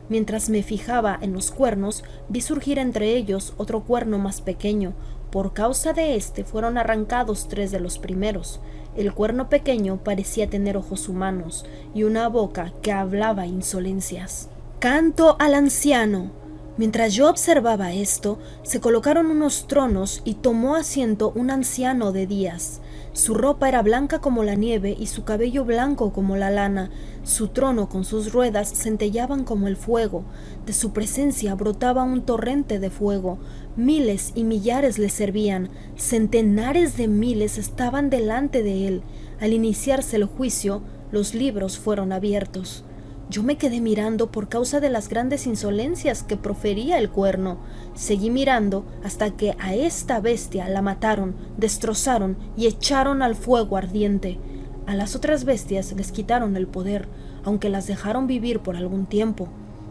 Mientras me fijaba en los cuernos, vi surgir entre ellos otro cuerno más pequeño. Por causa de este fueron arrancados 3 de los primeros. El cuerno pequeño parecía tener ojos humanos y una boca que hablaba insolencias. Canto al anciano. Mientras yo observaba esto, se colocaron unos tronos y tomó asiento un anciano de días. Su ropa era blanca como la nieve y su cabello blanco como la lana. Su trono con sus ruedas centellaban como el fuego. De su presencia brotaba un torrente de fuego. Miles y millares le servían. Centenares de miles estaban delante de él. Al iniciarse el juicio, los libros fueron abiertos. Yo me quedé mirando por causa de las grandes insolencias que profería el cuerno. Seguí mirando hasta que a esta bestia la mataron, destrozaron y echaron al fuego ardiente. A las otras bestias les quitaron el poder, aunque las dejaron vivir por algún tiempo.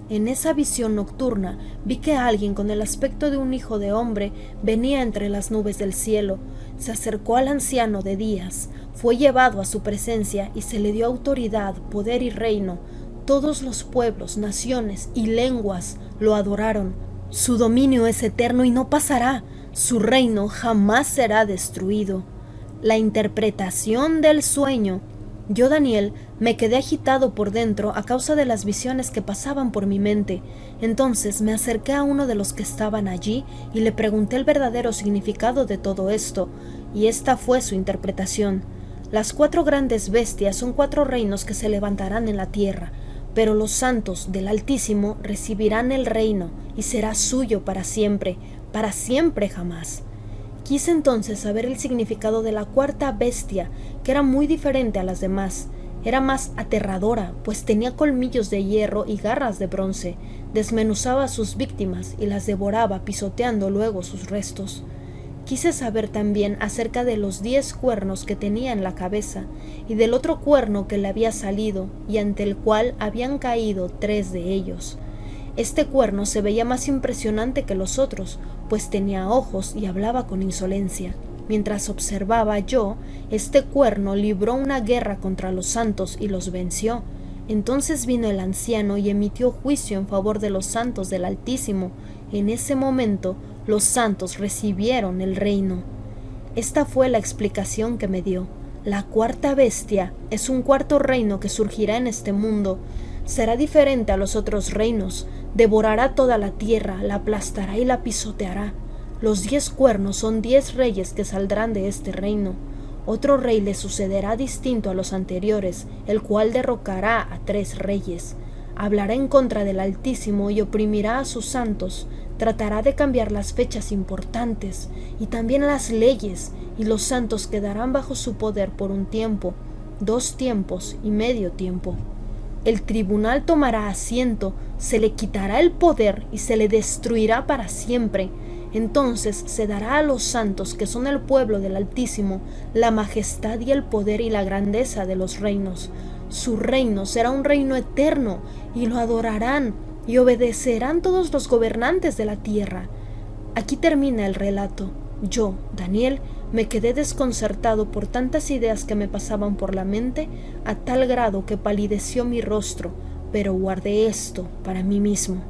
En esa visión nocturna vi que alguien con el aspecto de un hijo de hombre venía entre las nubes del cielo. Se acercó al anciano de días, fue llevado a su presencia y se le dio autoridad, poder y reino. Todos los pueblos, naciones y lenguas lo adoraron. Su dominio es eterno y no pasará. Su reino jamás será destruido. La interpretación del sueño. Yo, Daniel, me quedé agitado por dentro a causa de las visiones que pasaban por mi mente. Entonces me acerqué a uno de los que estaban allí y le pregunté el verdadero significado de todo esto, y esta fue su interpretación. Las 4 grandes bestias son 4 reinos que se levantarán en la tierra. Pero los santos del Altísimo recibirán el reino y será suyo para siempre jamás. Quise entonces saber el significado de la 4ª bestia, que era muy diferente a las demás. Era más aterradora, pues tenía colmillos de hierro y garras de bronce. Desmenuzaba a sus víctimas y las devoraba, pisoteando luego sus restos. Quise saber también acerca de los 10 cuernos que tenía en la cabeza y del otro cuerno que le había salido y ante el cual habían caído 3 de ellos. Este cuerno se veía más impresionante que los otros, pues tenía ojos y hablaba con insolencia. Mientras observaba yo, este cuerno libró una guerra contra los santos y los venció. Entonces vino el anciano y emitió juicio en favor de los santos del Altísimo. En ese momento, los santos recibieron el reino. Esta fue la explicación que me dio. La 4ª bestia es un 4º reino que surgirá en este mundo. Será diferente a los otros reinos. Devorará toda la tierra, la aplastará y la pisoteará. Los 10 cuernos son 10 reyes que saldrán de este reino. Otro rey le sucederá distinto a los anteriores, el cual derrocará a 3 reyes. Hablará en contra del Altísimo y oprimirá a sus santos. Tratará de cambiar las fechas importantes y también las leyes, y los santos quedarán bajo su poder por un tiempo, 2 tiempos y medio tiempo. El tribunal tomará asiento, se le quitará el poder y se le destruirá para siempre. Entonces se dará a los santos, que son el pueblo del Altísimo, la majestad y el poder y la grandeza de los reinos. Su reino será un reino eterno, y lo adorarán y obedecerán todos los gobernantes de la tierra. Aquí termina el relato. Yo, Daniel, me quedé desconcertado por tantas ideas que me pasaban por la mente, a tal grado que palideció mi rostro, pero guardé esto para mí mismo.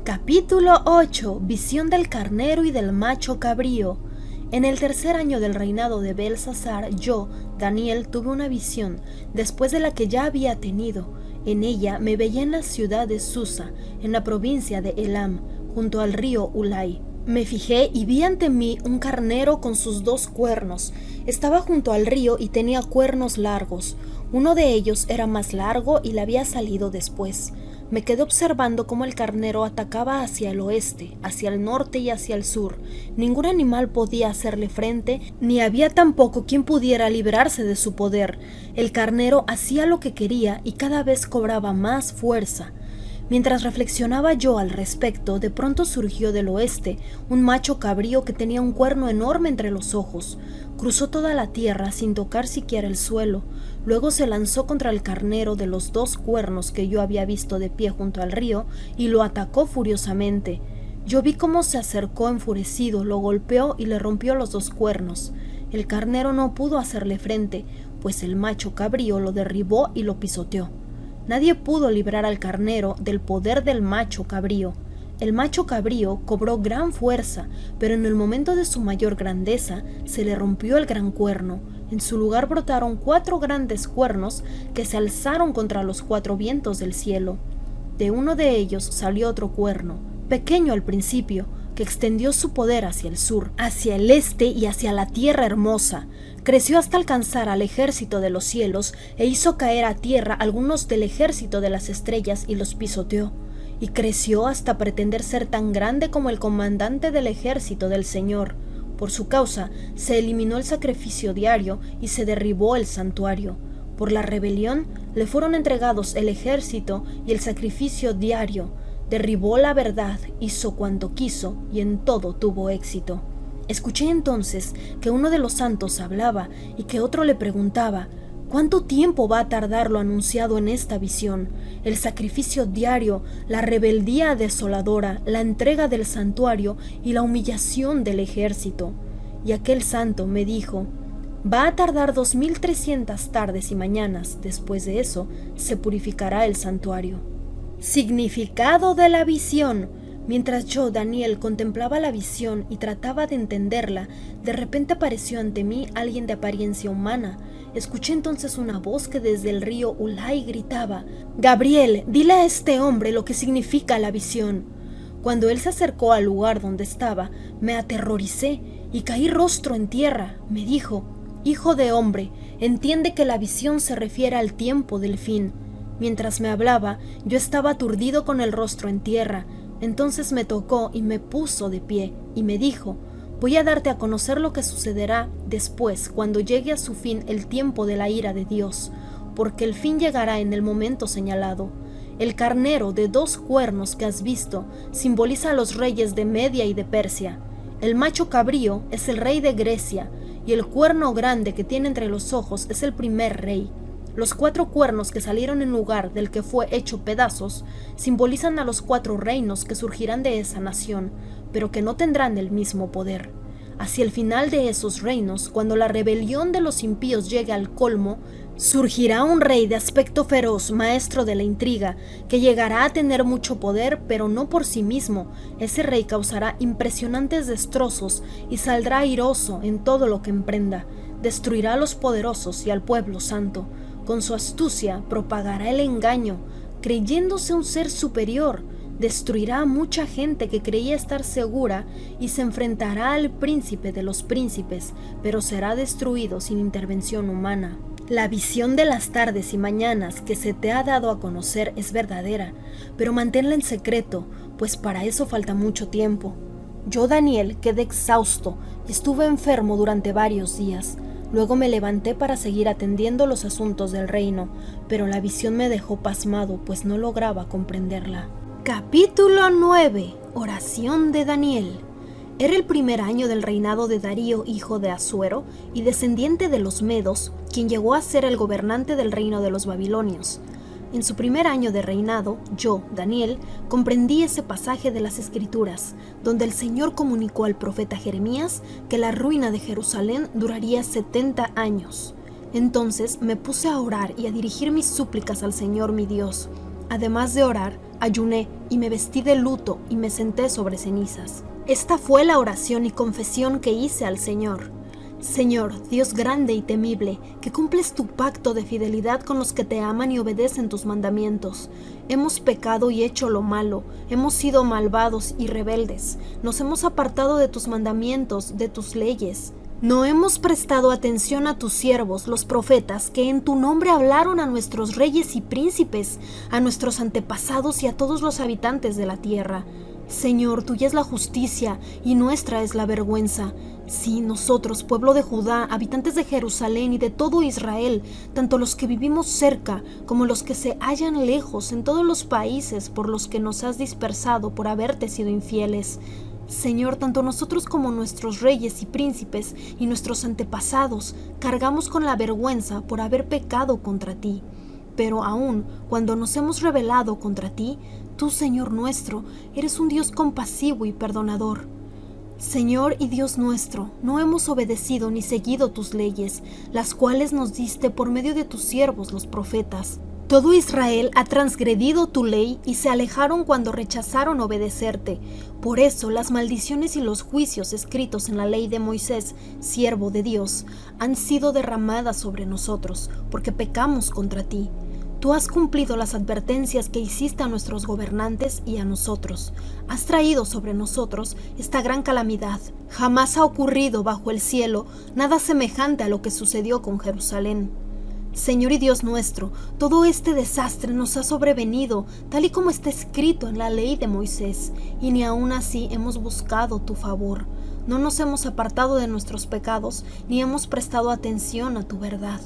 Capítulo 8. Visión del carnero y del macho cabrío. En el 3er año del reinado de Belsasar, yo, Daniel, tuve una visión, después de la que ya había tenido. En ella me veía en la ciudad de Susa, en la provincia de Elam, junto al río Ulai. Me fijé y vi ante mí un carnero con sus 2 cuernos. Estaba junto al río y tenía cuernos largos. Uno de ellos era más largo y le había salido después. Me quedé observando cómo el carnero atacaba hacia el oeste, hacia el norte y hacia el sur. Ningún animal podía hacerle frente, ni había tampoco quien pudiera librarse de su poder. El carnero hacía lo que quería y cada vez cobraba más fuerza. Mientras reflexionaba yo al respecto, de pronto surgió del oeste un macho cabrío que tenía un cuerno enorme entre los ojos. Cruzó toda la tierra sin tocar siquiera el suelo. Luego se lanzó contra el carnero de los 2 cuernos que yo había visto de pie junto al río y lo atacó furiosamente. Yo vi cómo se acercó enfurecido, lo golpeó y le rompió los 2 cuernos. El carnero no pudo hacerle frente, pues el macho cabrío lo derribó y lo pisoteó. Nadie pudo librar al carnero del poder del macho cabrío. El macho cabrío cobró gran fuerza, pero en el momento de su mayor grandeza se le rompió el gran cuerno. En su lugar brotaron 4 grandes cuernos que se alzaron contra los 4 vientos del cielo. De uno de ellos salió otro cuerno, pequeño al principio, que extendió su poder hacia el sur, hacia el este y hacia la tierra hermosa. Creció hasta alcanzar al ejército de los cielos e hizo caer a tierra algunos del ejército de las estrellas y los pisoteó. Y creció hasta pretender ser tan grande como el comandante del ejército del Señor. Por su causa se eliminó el sacrificio diario y se derribó el santuario. Por la rebelión le fueron entregados el ejército y el sacrificio diario. Derribó la verdad, hizo cuanto quiso y en todo tuvo éxito. Escuché entonces que uno de los santos hablaba y que otro le preguntaba: ¿cuánto tiempo va a tardar lo anunciado en esta visión? El sacrificio diario, la rebeldía desoladora, la entrega del santuario y la humillación del ejército. Y aquel santo me dijo: va a tardar 2300 tardes y mañanas. Después de eso se purificará el santuario. Significado de la visión. Mientras yo, Daniel, contemplaba la visión y trataba de entenderla, de repente apareció ante mí alguien de apariencia humana. Escuché entonces una voz que desde el río Ulai gritaba: Gabriel, dile a este hombre lo que significa la visión. Cuando él se acercó al lugar donde estaba, me aterroricé y caí rostro en tierra. Me dijo: Hijo de hombre, entiende que la visión se refiere al tiempo del fin. Mientras me hablaba, yo estaba aturdido con el rostro en tierra. Entonces me tocó y me puso de pie, y me dijo: voy a darte a conocer lo que sucederá después, cuando llegue a su fin el tiempo de la ira de Dios, porque el fin llegará en el momento señalado. El carnero de 2 cuernos que has visto simboliza a los reyes de Media y de Persia. El macho cabrío es el rey de Grecia, y el cuerno grande que tiene entre los ojos es el primer rey. Los 4 cuernos que salieron en lugar del que fue hecho pedazos simbolizan a los 4 reinos que surgirán de esa nación, pero que no tendrán el mismo poder. Hacia el final de esos reinos, cuando la rebelión de los impíos llegue al colmo, surgirá un rey de aspecto feroz, maestro de la intriga, que llegará a tener mucho poder, pero no por sí mismo. Ese rey causará impresionantes destrozos y saldrá airoso en todo lo que emprenda. Destruirá a los poderosos y al pueblo santo. Con su astucia propagará el engaño, creyéndose un ser superior. destruirá a mucha gente que creía estar segura y se enfrentará al príncipe de los príncipes, pero será destruido sin intervención humana. La visión de las tardes y mañanas que se te ha dado a conocer es verdadera, pero manténla en secreto, pues para eso falta mucho tiempo. Yo, Daniel, quedé exhausto y estuve enfermo durante varios días. Luego me levanté para seguir atendiendo los asuntos del reino, pero la visión me dejó pasmado, pues no lograba comprenderla. Capítulo 9. Oración de Daniel. Era el primer año del reinado de Darío, hijo de Asuero, y descendiente de los Medos, quien llegó a ser el gobernante del reino de los babilonios. En su primer año de reinado, yo, Daniel, comprendí ese pasaje de las Escrituras, donde el Señor comunicó al profeta Jeremías que la ruina de Jerusalén duraría 70 años. Entonces me puse a orar y a dirigir mis súplicas al Señor mi Dios. Además de orar, ayuné y me vestí de luto y me senté sobre cenizas. Esta fue la oración y confesión que hice al Señor. Señor, Dios grande y temible, que cumples tu pacto de fidelidad con los que te aman y obedecen tus mandamientos. Hemos pecado y hecho lo malo, hemos sido malvados y rebeldes, nos hemos apartado de tus mandamientos, de tus leyes. No hemos prestado atención a tus siervos, los profetas, que en tu nombre hablaron a nuestros reyes y príncipes, a nuestros antepasados y a todos los habitantes de la tierra. Señor, tuya es la justicia y nuestra es la vergüenza. Sí, nosotros, pueblo de Judá, habitantes de Jerusalén y de todo Israel, tanto los que vivimos cerca como los que se hallan lejos en todos los países por los que nos has dispersado por haberte sido infieles. Señor, tanto nosotros como nuestros reyes y príncipes y nuestros antepasados cargamos con la vergüenza por haber pecado contra ti. Pero aún cuando nos hemos rebelado contra ti, tú, Señor nuestro, eres un Dios compasivo y perdonador. Señor y Dios nuestro, no hemos obedecido ni seguido tus leyes, las cuales nos diste por medio de tus siervos los profetas. Todo Israel ha transgredido tu ley y se alejaron cuando rechazaron obedecerte. Por eso las maldiciones y los juicios escritos en la ley de Moisés, siervo de Dios, han sido derramadas sobre nosotros, porque pecamos contra ti. Tú has cumplido las advertencias que hiciste a nuestros gobernantes y a nosotros. Has traído sobre nosotros esta gran calamidad. Jamás ha ocurrido bajo el cielo nada semejante a lo que sucedió con Jerusalén. Señor y Dios nuestro, todo este desastre nos ha sobrevenido, tal y como está escrito en la ley de Moisés, y ni aun así hemos buscado tu favor. No nos hemos apartado de nuestros pecados, ni hemos prestado atención a tu verdad.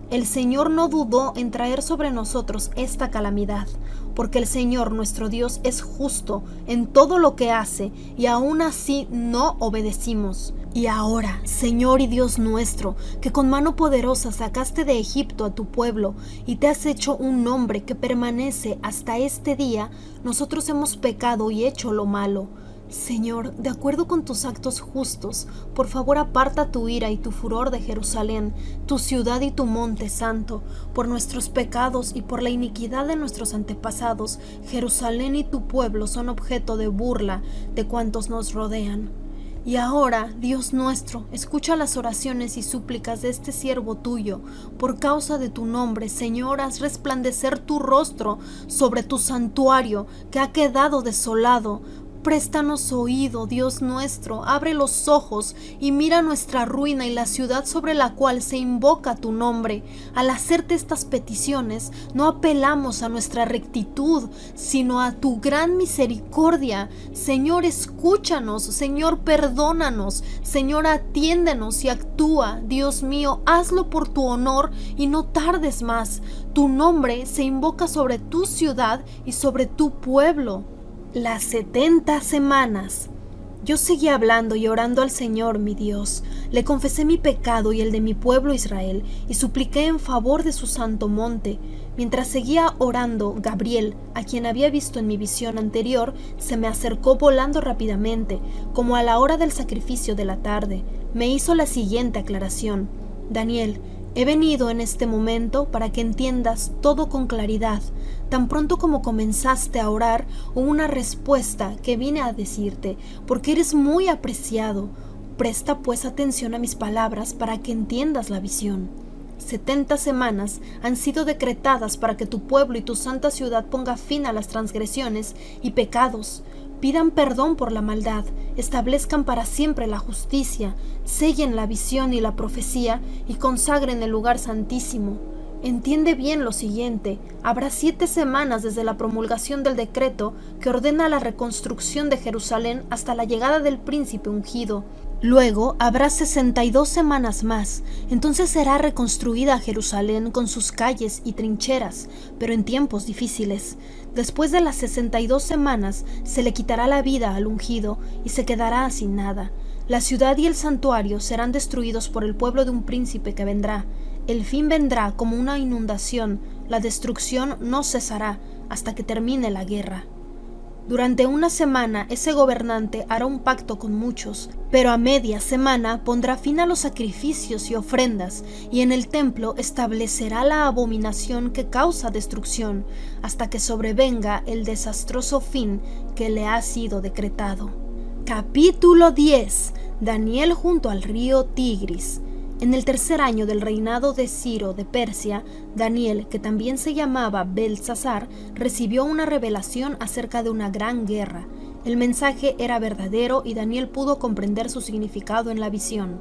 El Señor no dudó en traer sobre nosotros esta calamidad, porque el Señor nuestro Dios es justo en todo lo que hace, y aún así no obedecimos. Y ahora, Señor y Dios nuestro, que con mano poderosa sacaste de Egipto a tu pueblo, y te has hecho un nombre que permanece hasta este día, nosotros hemos pecado y hecho lo malo. Señor, de acuerdo con tus actos justos, por favor aparta tu ira y tu furor de Jerusalén, tu ciudad y tu monte santo. Por nuestros pecados y por la iniquidad de nuestros antepasados, Jerusalén y tu pueblo son objeto de burla de cuantos nos rodean. Y ahora, Dios nuestro, escucha las oraciones y súplicas de este siervo tuyo. Por causa de tu nombre, Señor, haz resplandecer tu rostro sobre tu santuario que ha quedado desolado. Préstanos oído, Dios nuestro, abre los ojos y mira nuestra ruina y la ciudad sobre la cual se invoca tu nombre. Al hacerte estas peticiones, no apelamos a nuestra rectitud, sino a tu gran misericordia. Señor, escúchanos, Señor, perdónanos, Señor, atiéndenos y actúa. Dios mío, hazlo por tu honor y no tardes más. Tu nombre se invoca sobre tu ciudad y sobre tu pueblo. Las 70 semanas. Yo seguí hablando y orando al Señor mi Dios. Le confesé mi pecado y el de mi pueblo Israel, y supliqué en favor de su santo monte. Mientras seguía orando, Gabriel, a quien había visto en mi visión anterior, se me acercó volando rápidamente, como a la hora del sacrificio de la tarde. Me hizo la siguiente aclaración: Daniel, he venido en este momento para que entiendas todo con claridad. Tan pronto como comenzaste a orar, hubo una respuesta que vine a decirte, porque eres muy apreciado. Presta pues atención a mis palabras para que entiendas la visión. 70 semanas han sido decretadas para que tu pueblo y tu santa ciudad ponga fin a las transgresiones y pecados, pidan perdón por la maldad, establezcan para siempre la justicia, sellen la visión y la profecía y consagren el lugar santísimo. Entiende bien lo siguiente: habrá 7 semanas desde la promulgación del decreto que ordena la reconstrucción de Jerusalén hasta la llegada del príncipe ungido. Luego habrá 62 semanas más, entonces será reconstruida Jerusalén con sus calles y trincheras, pero en tiempos difíciles. Después de las 62 semanas se le quitará la vida al ungido y se quedará sin nada. La ciudad y el santuario serán destruidos por el pueblo de un príncipe que vendrá. El fin vendrá como una inundación, la destrucción no cesará hasta que termine la guerra. Durante una semana ese gobernante hará un pacto con muchos, pero a media semana pondrá fin a los sacrificios y ofrendas, y en el templo establecerá la abominación que causa destrucción, hasta que sobrevenga el desastroso fin que le ha sido decretado. Capítulo 10. Daniel junto al río Tigris. En el 3er año del reinado de Ciro de Persia, Daniel, que también se llamaba Belsasar, recibió una revelación acerca de una gran guerra. El mensaje era verdadero y Daniel pudo comprender su significado en la visión.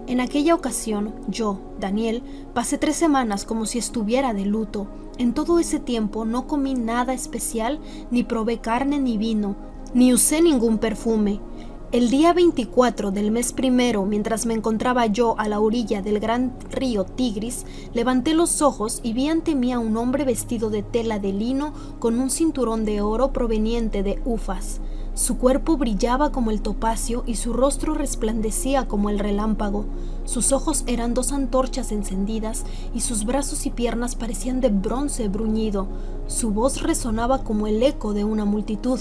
En aquella ocasión, yo, Daniel, pasé 3 semanas como si estuviera de luto. En todo ese tiempo no comí nada especial, ni probé carne ni vino, ni usé ningún perfume. El día 24 del mes primero, mientras me encontraba yo a la orilla del gran río Tigris, levanté los ojos y vi ante mí a un hombre vestido de tela de lino con un cinturón de oro proveniente de Ufas. Su cuerpo brillaba como el topacio y su rostro resplandecía como el relámpago. Sus ojos eran 2 antorchas encendidas y sus brazos y piernas parecían de bronce bruñido. Su voz resonaba como el eco de una multitud.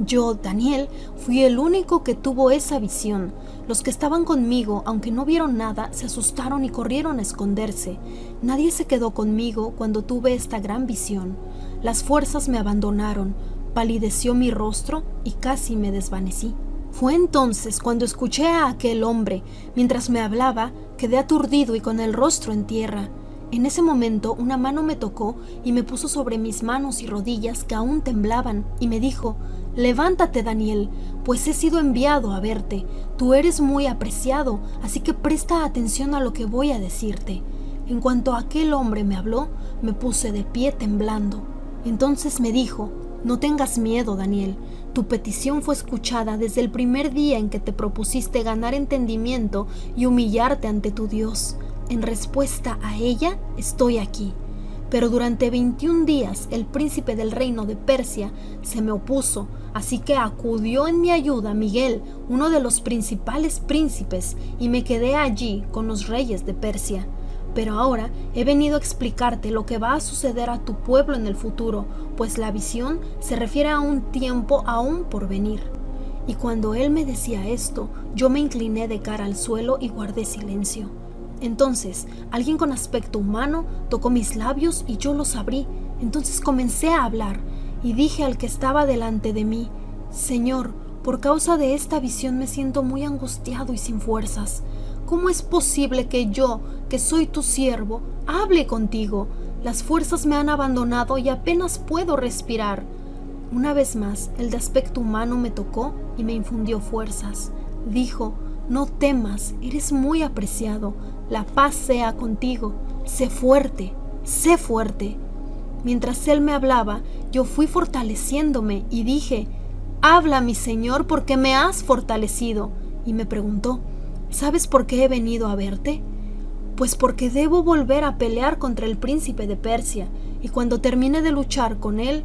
Yo, Daniel, fui el único que tuvo esa visión. Los que estaban conmigo, aunque no vieron nada, se asustaron y corrieron a esconderse. Nadie se quedó conmigo cuando tuve esta gran visión. Las fuerzas me abandonaron, palideció mi rostro y casi me desvanecí. Fue entonces cuando escuché a aquel hombre. Mientras me hablaba, quedé aturdido y con el rostro en tierra. En ese momento una mano me tocó y me puso sobre mis manos y rodillas que aún temblaban y me dijo: «Levántate, Daniel, pues he sido enviado a verte. Tú eres muy apreciado, así que presta atención a lo que voy a decirte». En cuanto aquel hombre me habló, me puse de pie temblando. Entonces me dijo: «No tengas miedo, Daniel. Tu petición fue escuchada desde el primer día en que te propusiste ganar entendimiento y humillarte ante tu Dios. En respuesta a ella, estoy aquí». Pero durante 21 días el príncipe del reino de Persia se me opuso, así que acudió en mi ayuda Miguel, uno de los principales príncipes, y me quedé allí con los reyes de Persia. Pero ahora he venido a explicarte lo que va a suceder a tu pueblo en el futuro, pues la visión se refiere a un tiempo aún por venir. Y cuando él me decía esto, yo me incliné de cara al suelo y guardé silencio. Entonces, alguien con aspecto humano tocó mis labios y yo los abrí. Entonces comencé a hablar y dije al que estaba delante de mí: «Señor, por causa de esta visión me siento muy angustiado y sin fuerzas. ¿Cómo es posible que yo, que soy tu siervo, hable contigo? Las fuerzas me han abandonado y apenas puedo respirar». Una vez más, el de aspecto humano me tocó y me infundió fuerzas. Dijo: «No temas, eres muy apreciado. La paz sea contigo. Sé fuerte, sé fuerte». Mientras él me hablaba, yo fui fortaleciéndome y dije: «Habla, mi Señor, porque me has fortalecido». Y me preguntó: «¿Sabes por qué he venido a verte?». «Pues porque debo volver a pelear contra el príncipe de Persia, y cuando termine de luchar con él,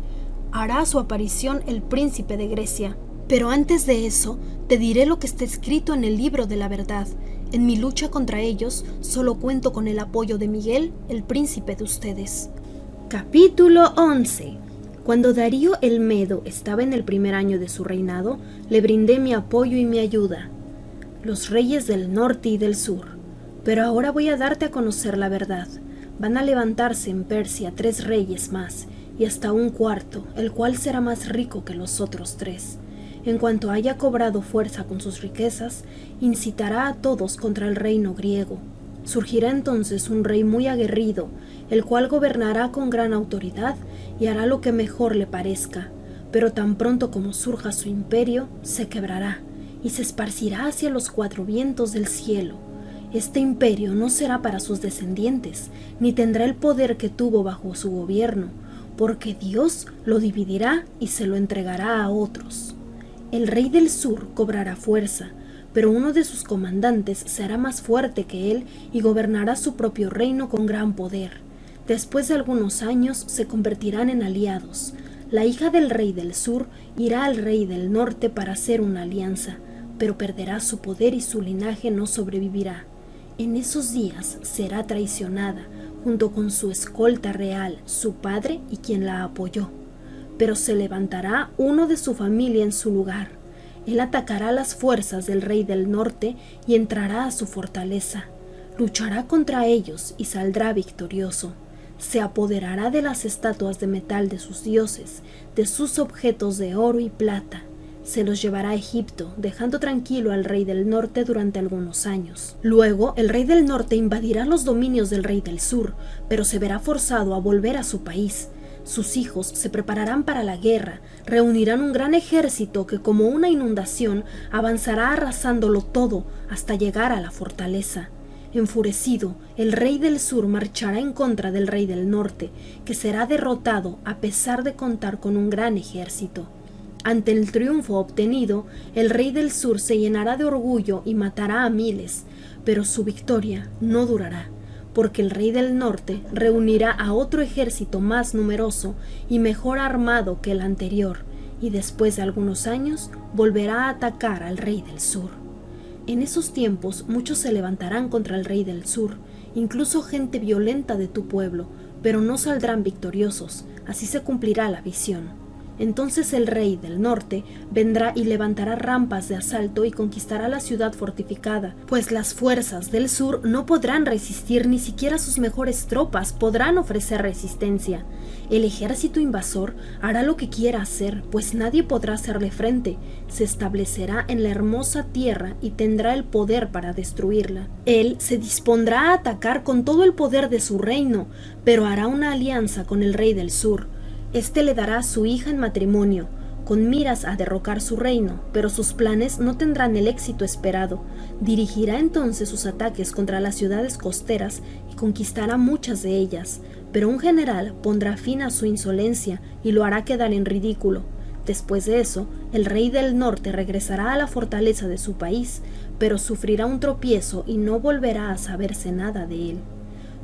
hará su aparición el príncipe de Grecia. Pero antes de eso, te diré lo que está escrito en el libro de la verdad. En mi lucha contra ellos, solo cuento con el apoyo de Miguel, el príncipe de ustedes». Capítulo 11. Cuando Darío el Medo estaba en el 1er año de su reinado, le brindé mi apoyo y mi ayuda. Los reyes del norte y del sur. Pero ahora voy a darte a conocer la verdad. Van a levantarse en Persia 3 reyes más, y hasta un cuarto, el cual será más rico que los otros 3. En cuanto haya cobrado fuerza con sus riquezas, incitará a todos contra el reino griego. Surgirá entonces un rey muy aguerrido, el cual gobernará con gran autoridad y hará lo que mejor le parezca, pero tan pronto como surja su imperio, se quebrará y se esparcirá hacia los cuatro vientos del cielo. Este imperio no será para sus descendientes, ni tendrá el poder que tuvo bajo su gobierno, porque Dios lo dividirá y se lo entregará a otros. El rey del sur cobrará fuerza, pero uno de sus comandantes será más fuerte que él y gobernará su propio reino con gran poder. Después de algunos años se convertirán en aliados. La hija del rey del sur irá al rey del norte para hacer una alianza, pero perderá su poder y su linaje no sobrevivirá. En esos días será traicionada, junto con su escolta real, su padre y quien la apoyó. Pero se levantará uno de su familia en su lugar. Él atacará las fuerzas del rey del norte y entrará a su fortaleza. Luchará contra ellos y saldrá victorioso. Se apoderará de las estatuas de metal de sus dioses, de sus objetos de oro y plata. Se los llevará a Egipto, dejando tranquilo al rey del norte durante algunos años. Luego, el rey del norte invadirá los dominios del rey del sur, pero se verá forzado a volver a su país. Sus hijos se prepararán para la guerra, reunirán un gran ejército que, como una inundación, avanzará arrasándolo todo hasta llegar a la fortaleza. Enfurecido, el rey del sur marchará en contra del rey del norte, que será derrotado a pesar de contar con un gran ejército. Ante el triunfo obtenido, el rey del sur se llenará de orgullo y matará a miles, pero su victoria no durará, porque el rey del norte reunirá a otro ejército más numeroso y mejor armado que el anterior, y después de algunos años volverá a atacar al rey del sur. En esos tiempos muchos se levantarán contra el rey del sur, incluso gente violenta de tu pueblo, pero no saldrán victoriosos, así se cumplirá la visión. Entonces el rey del norte vendrá y levantará rampas de asalto y conquistará la ciudad fortificada, pues las fuerzas del sur no podrán resistir, ni siquiera sus mejores tropas podrán ofrecer resistencia. El ejército invasor hará lo que quiera hacer, pues nadie podrá hacerle frente. Se establecerá en la hermosa tierra y tendrá el poder para destruirla. Él se dispondrá a atacar con todo el poder de su reino, pero hará una alianza con el rey del sur. Este le dará a su hija en matrimonio, con miras a derrocar su reino, pero sus planes no tendrán el éxito esperado. Dirigirá entonces sus ataques contra las ciudades costeras y conquistará muchas de ellas, pero un general pondrá fin a su insolencia y lo hará quedar en ridículo. Después de eso, el rey del norte regresará a la fortaleza de su país, pero sufrirá un tropiezo y no volverá a saberse nada de él.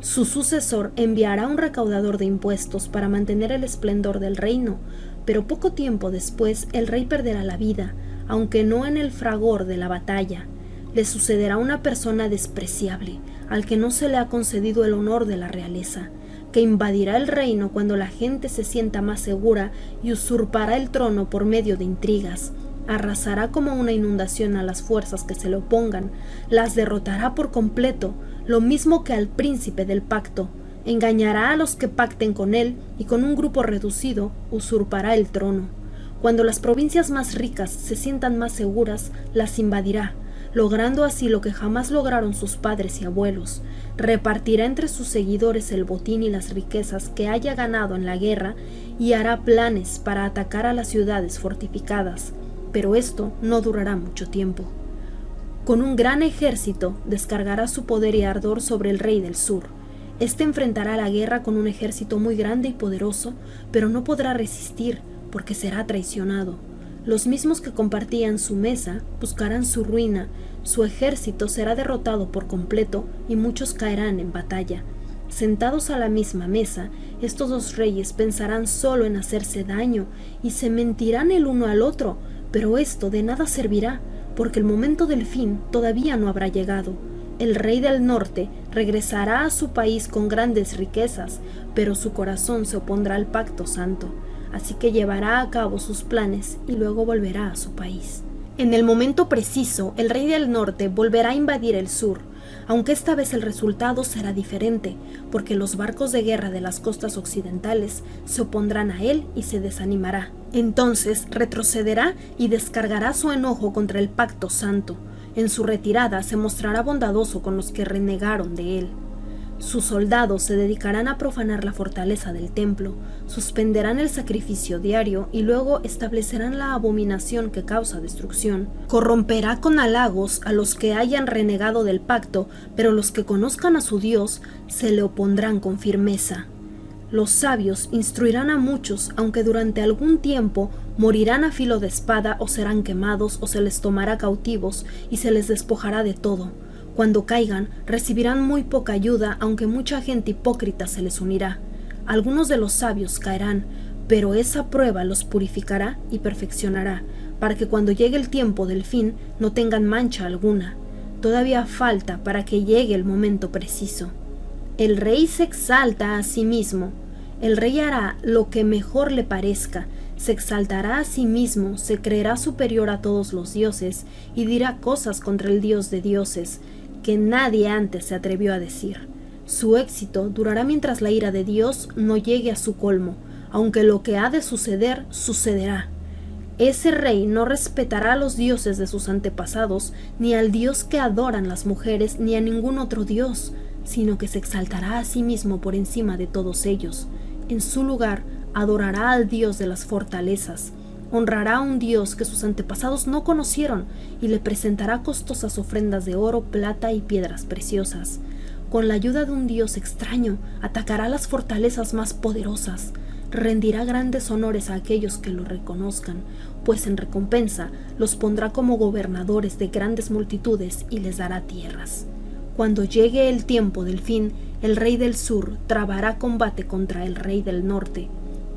Su sucesor enviará un recaudador de impuestos para mantener el esplendor del reino, pero poco tiempo después el rey perderá la vida, aunque no en el fragor de la batalla. Le sucederá una persona despreciable, al que no se le ha concedido el honor de la realeza, que invadirá el reino cuando la gente se sienta más segura y usurpará el trono por medio de intrigas. Arrasará como una inundación a las fuerzas que se le opongan, las derrotará por completo, lo mismo que al príncipe del pacto. Engañará a los que pacten con él y con un grupo reducido usurpará el trono. Cuando las provincias más ricas se sientan más seguras, las invadirá, logrando así lo que jamás lograron sus padres y abuelos. Repartirá entre sus seguidores el botín y las riquezas que haya ganado en la guerra y hará planes para atacar a las ciudades fortificadas. Pero esto no durará mucho tiempo. Con un gran ejército descargará su poder y ardor sobre el rey del sur. Este enfrentará la guerra con un ejército muy grande y poderoso, pero no podrá resistir porque será traicionado. Los mismos que compartían su mesa buscarán su ruina, su ejército será derrotado por completo y muchos caerán en batalla. Sentados a la misma mesa, estos dos reyes pensarán solo en hacerse daño y se mentirán el uno al otro, pero esto de nada servirá, porque el momento del fin todavía no habrá llegado. El rey del norte regresará a su país con grandes riquezas, pero su corazón se opondrá al pacto santo, así que llevará a cabo sus planes y luego volverá a su país. En el momento preciso, el rey del norte volverá a invadir el sur, aunque esta vez el resultado será diferente, porque los barcos de guerra de las costas occidentales se opondrán a él y se desanimará. Entonces retrocederá y descargará su enojo contra el pacto santo. En su retirada se mostrará bondadoso con los que renegaron de él. Sus soldados se dedicarán a profanar la fortaleza del templo, suspenderán el sacrificio diario y luego establecerán la abominación que causa destrucción. Corromperá con halagos a los que hayan renegado del pacto, pero los que conozcan a su Dios se le opondrán con firmeza. Los sabios instruirán a muchos, aunque durante algún tiempo morirán a filo de espada o serán quemados o se les tomará cautivos y se les despojará de todo. Cuando caigan, recibirán muy poca ayuda, aunque mucha gente hipócrita se les unirá. Algunos de los sabios caerán, pero esa prueba los purificará y perfeccionará, para que cuando llegue el tiempo del fin no tengan mancha alguna. Todavía falta para que llegue el momento preciso. El rey se exalta a sí mismo. El rey hará lo que mejor le parezca, se exaltará a sí mismo, se creerá superior a todos los dioses y dirá cosas contra el Dios de dioses que nadie antes se atrevió a decir. Su éxito durará mientras la ira de Dios no llegue a su colmo, aunque lo que ha de suceder, sucederá. Ese rey no respetará a los dioses de sus antepasados, ni al Dios que adoran las mujeres, ni a ningún otro Dios, sino que se exaltará a sí mismo por encima de todos ellos. En su lugar, adorará al Dios de las fortalezas, honrará a un Dios que sus antepasados no conocieron y le presentará costosas ofrendas de oro, plata y piedras preciosas. Con la ayuda de un Dios extraño, atacará las fortalezas más poderosas, rendirá grandes honores a aquellos que lo reconozcan, pues en recompensa los pondrá como gobernadores de grandes multitudes y les dará tierras. Cuando llegue el tiempo del fin, el rey del sur trabará combate contra el rey del norte,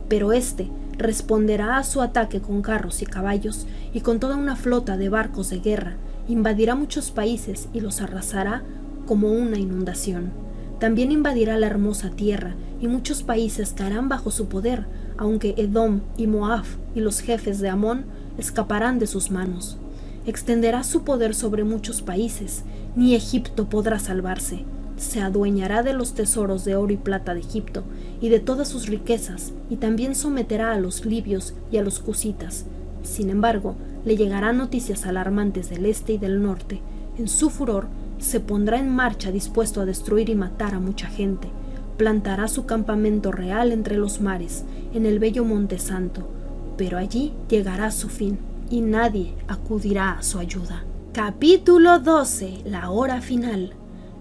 pero éste responderá a su ataque con carros y caballos y con toda una flota de barcos de guerra, invadirá muchos países y los arrasará como una inundación. También invadirá la hermosa tierra y muchos países caerán bajo su poder, aunque Edom y Moab y los jefes de Amón escaparán de sus manos. Extenderá su poder sobre muchos países, ni Egipto podrá salvarse. Se adueñará de los tesoros de oro y plata de Egipto y de todas sus riquezas, y también someterá a los libios y a los cusitas. Sin embargo, le llegarán noticias alarmantes del este y del norte. En su furor, se pondrá en marcha dispuesto a destruir y matar a mucha gente. Plantará su campamento real entre los mares, en el bello Monte Santo, pero allí llegará su fin, y nadie acudirá a su ayuda. Capítulo 12. La hora final.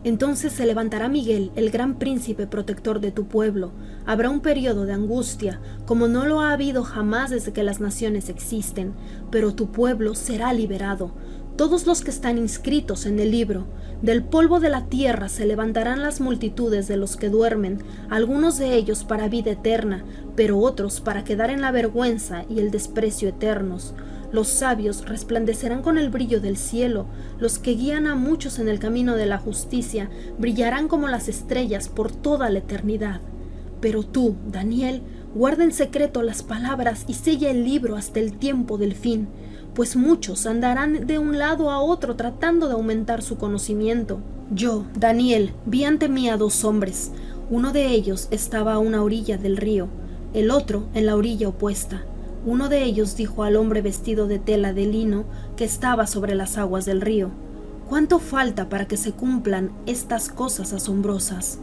Entonces se levantará Miguel, el gran príncipe protector de tu pueblo. Habrá un periodo de angustia, como no lo ha habido jamás desde que las naciones existen, pero tu pueblo será liberado. Todos los que están inscritos en el libro, del polvo de la tierra se levantarán las multitudes de los que duermen, algunos de ellos para vida eterna, pero otros para quedar en la vergüenza y el desprecio eternos. Los sabios resplandecerán con el brillo del cielo, los que guían a muchos en el camino de la justicia brillarán como las estrellas por toda la eternidad. Pero tú, Daniel, guarda en secreto las palabras y sella el libro hasta el tiempo del fin, pues muchos andarán de un lado a otro tratando de aumentar su conocimiento. Yo, Daniel, vi ante mí a dos hombres. Uno de ellos estaba a una orilla del río, el otro en la orilla opuesta. Uno de ellos dijo al hombre vestido de tela de lino que estaba sobre las aguas del río: ¿cuánto falta para que se cumplan estas cosas asombrosas?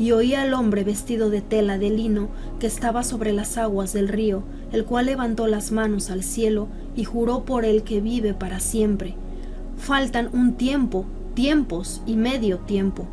Y oí al hombre vestido de tela de lino que estaba sobre las aguas del río, el cual levantó las manos al cielo y juró por el que vive para siempre: faltan un tiempo, tiempos y medio tiempo.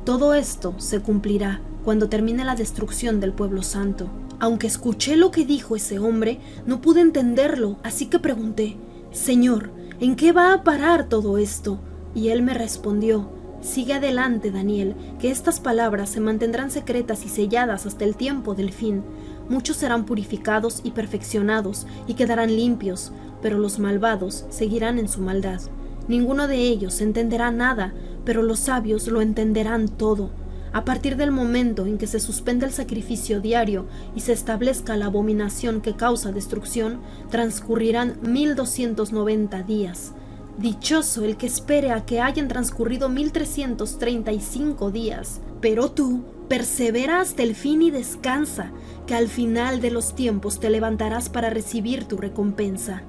Todo esto se cumplirá cuando termine la destrucción del pueblo santo. Aunque escuché lo que dijo ese hombre, no pude entenderlo, así que pregunté: Señor, ¿en qué va a parar todo esto? Y él me respondió: sigue adelante, Daniel, que estas palabras se mantendrán secretas y selladas hasta el tiempo del fin. Muchos serán purificados y perfeccionados y quedarán limpios, pero los malvados seguirán en su maldad. Ninguno de ellos entenderá nada, pero los sabios lo entenderán todo. A partir del momento en que se suspenda el sacrificio diario y se establezca la abominación que causa destrucción, transcurrirán 1290 días. Dichoso el que espere a que hayan transcurrido 1335 días. Pero tú, persevera hasta el fin y descansa, que al final de los tiempos te levantarás para recibir tu recompensa.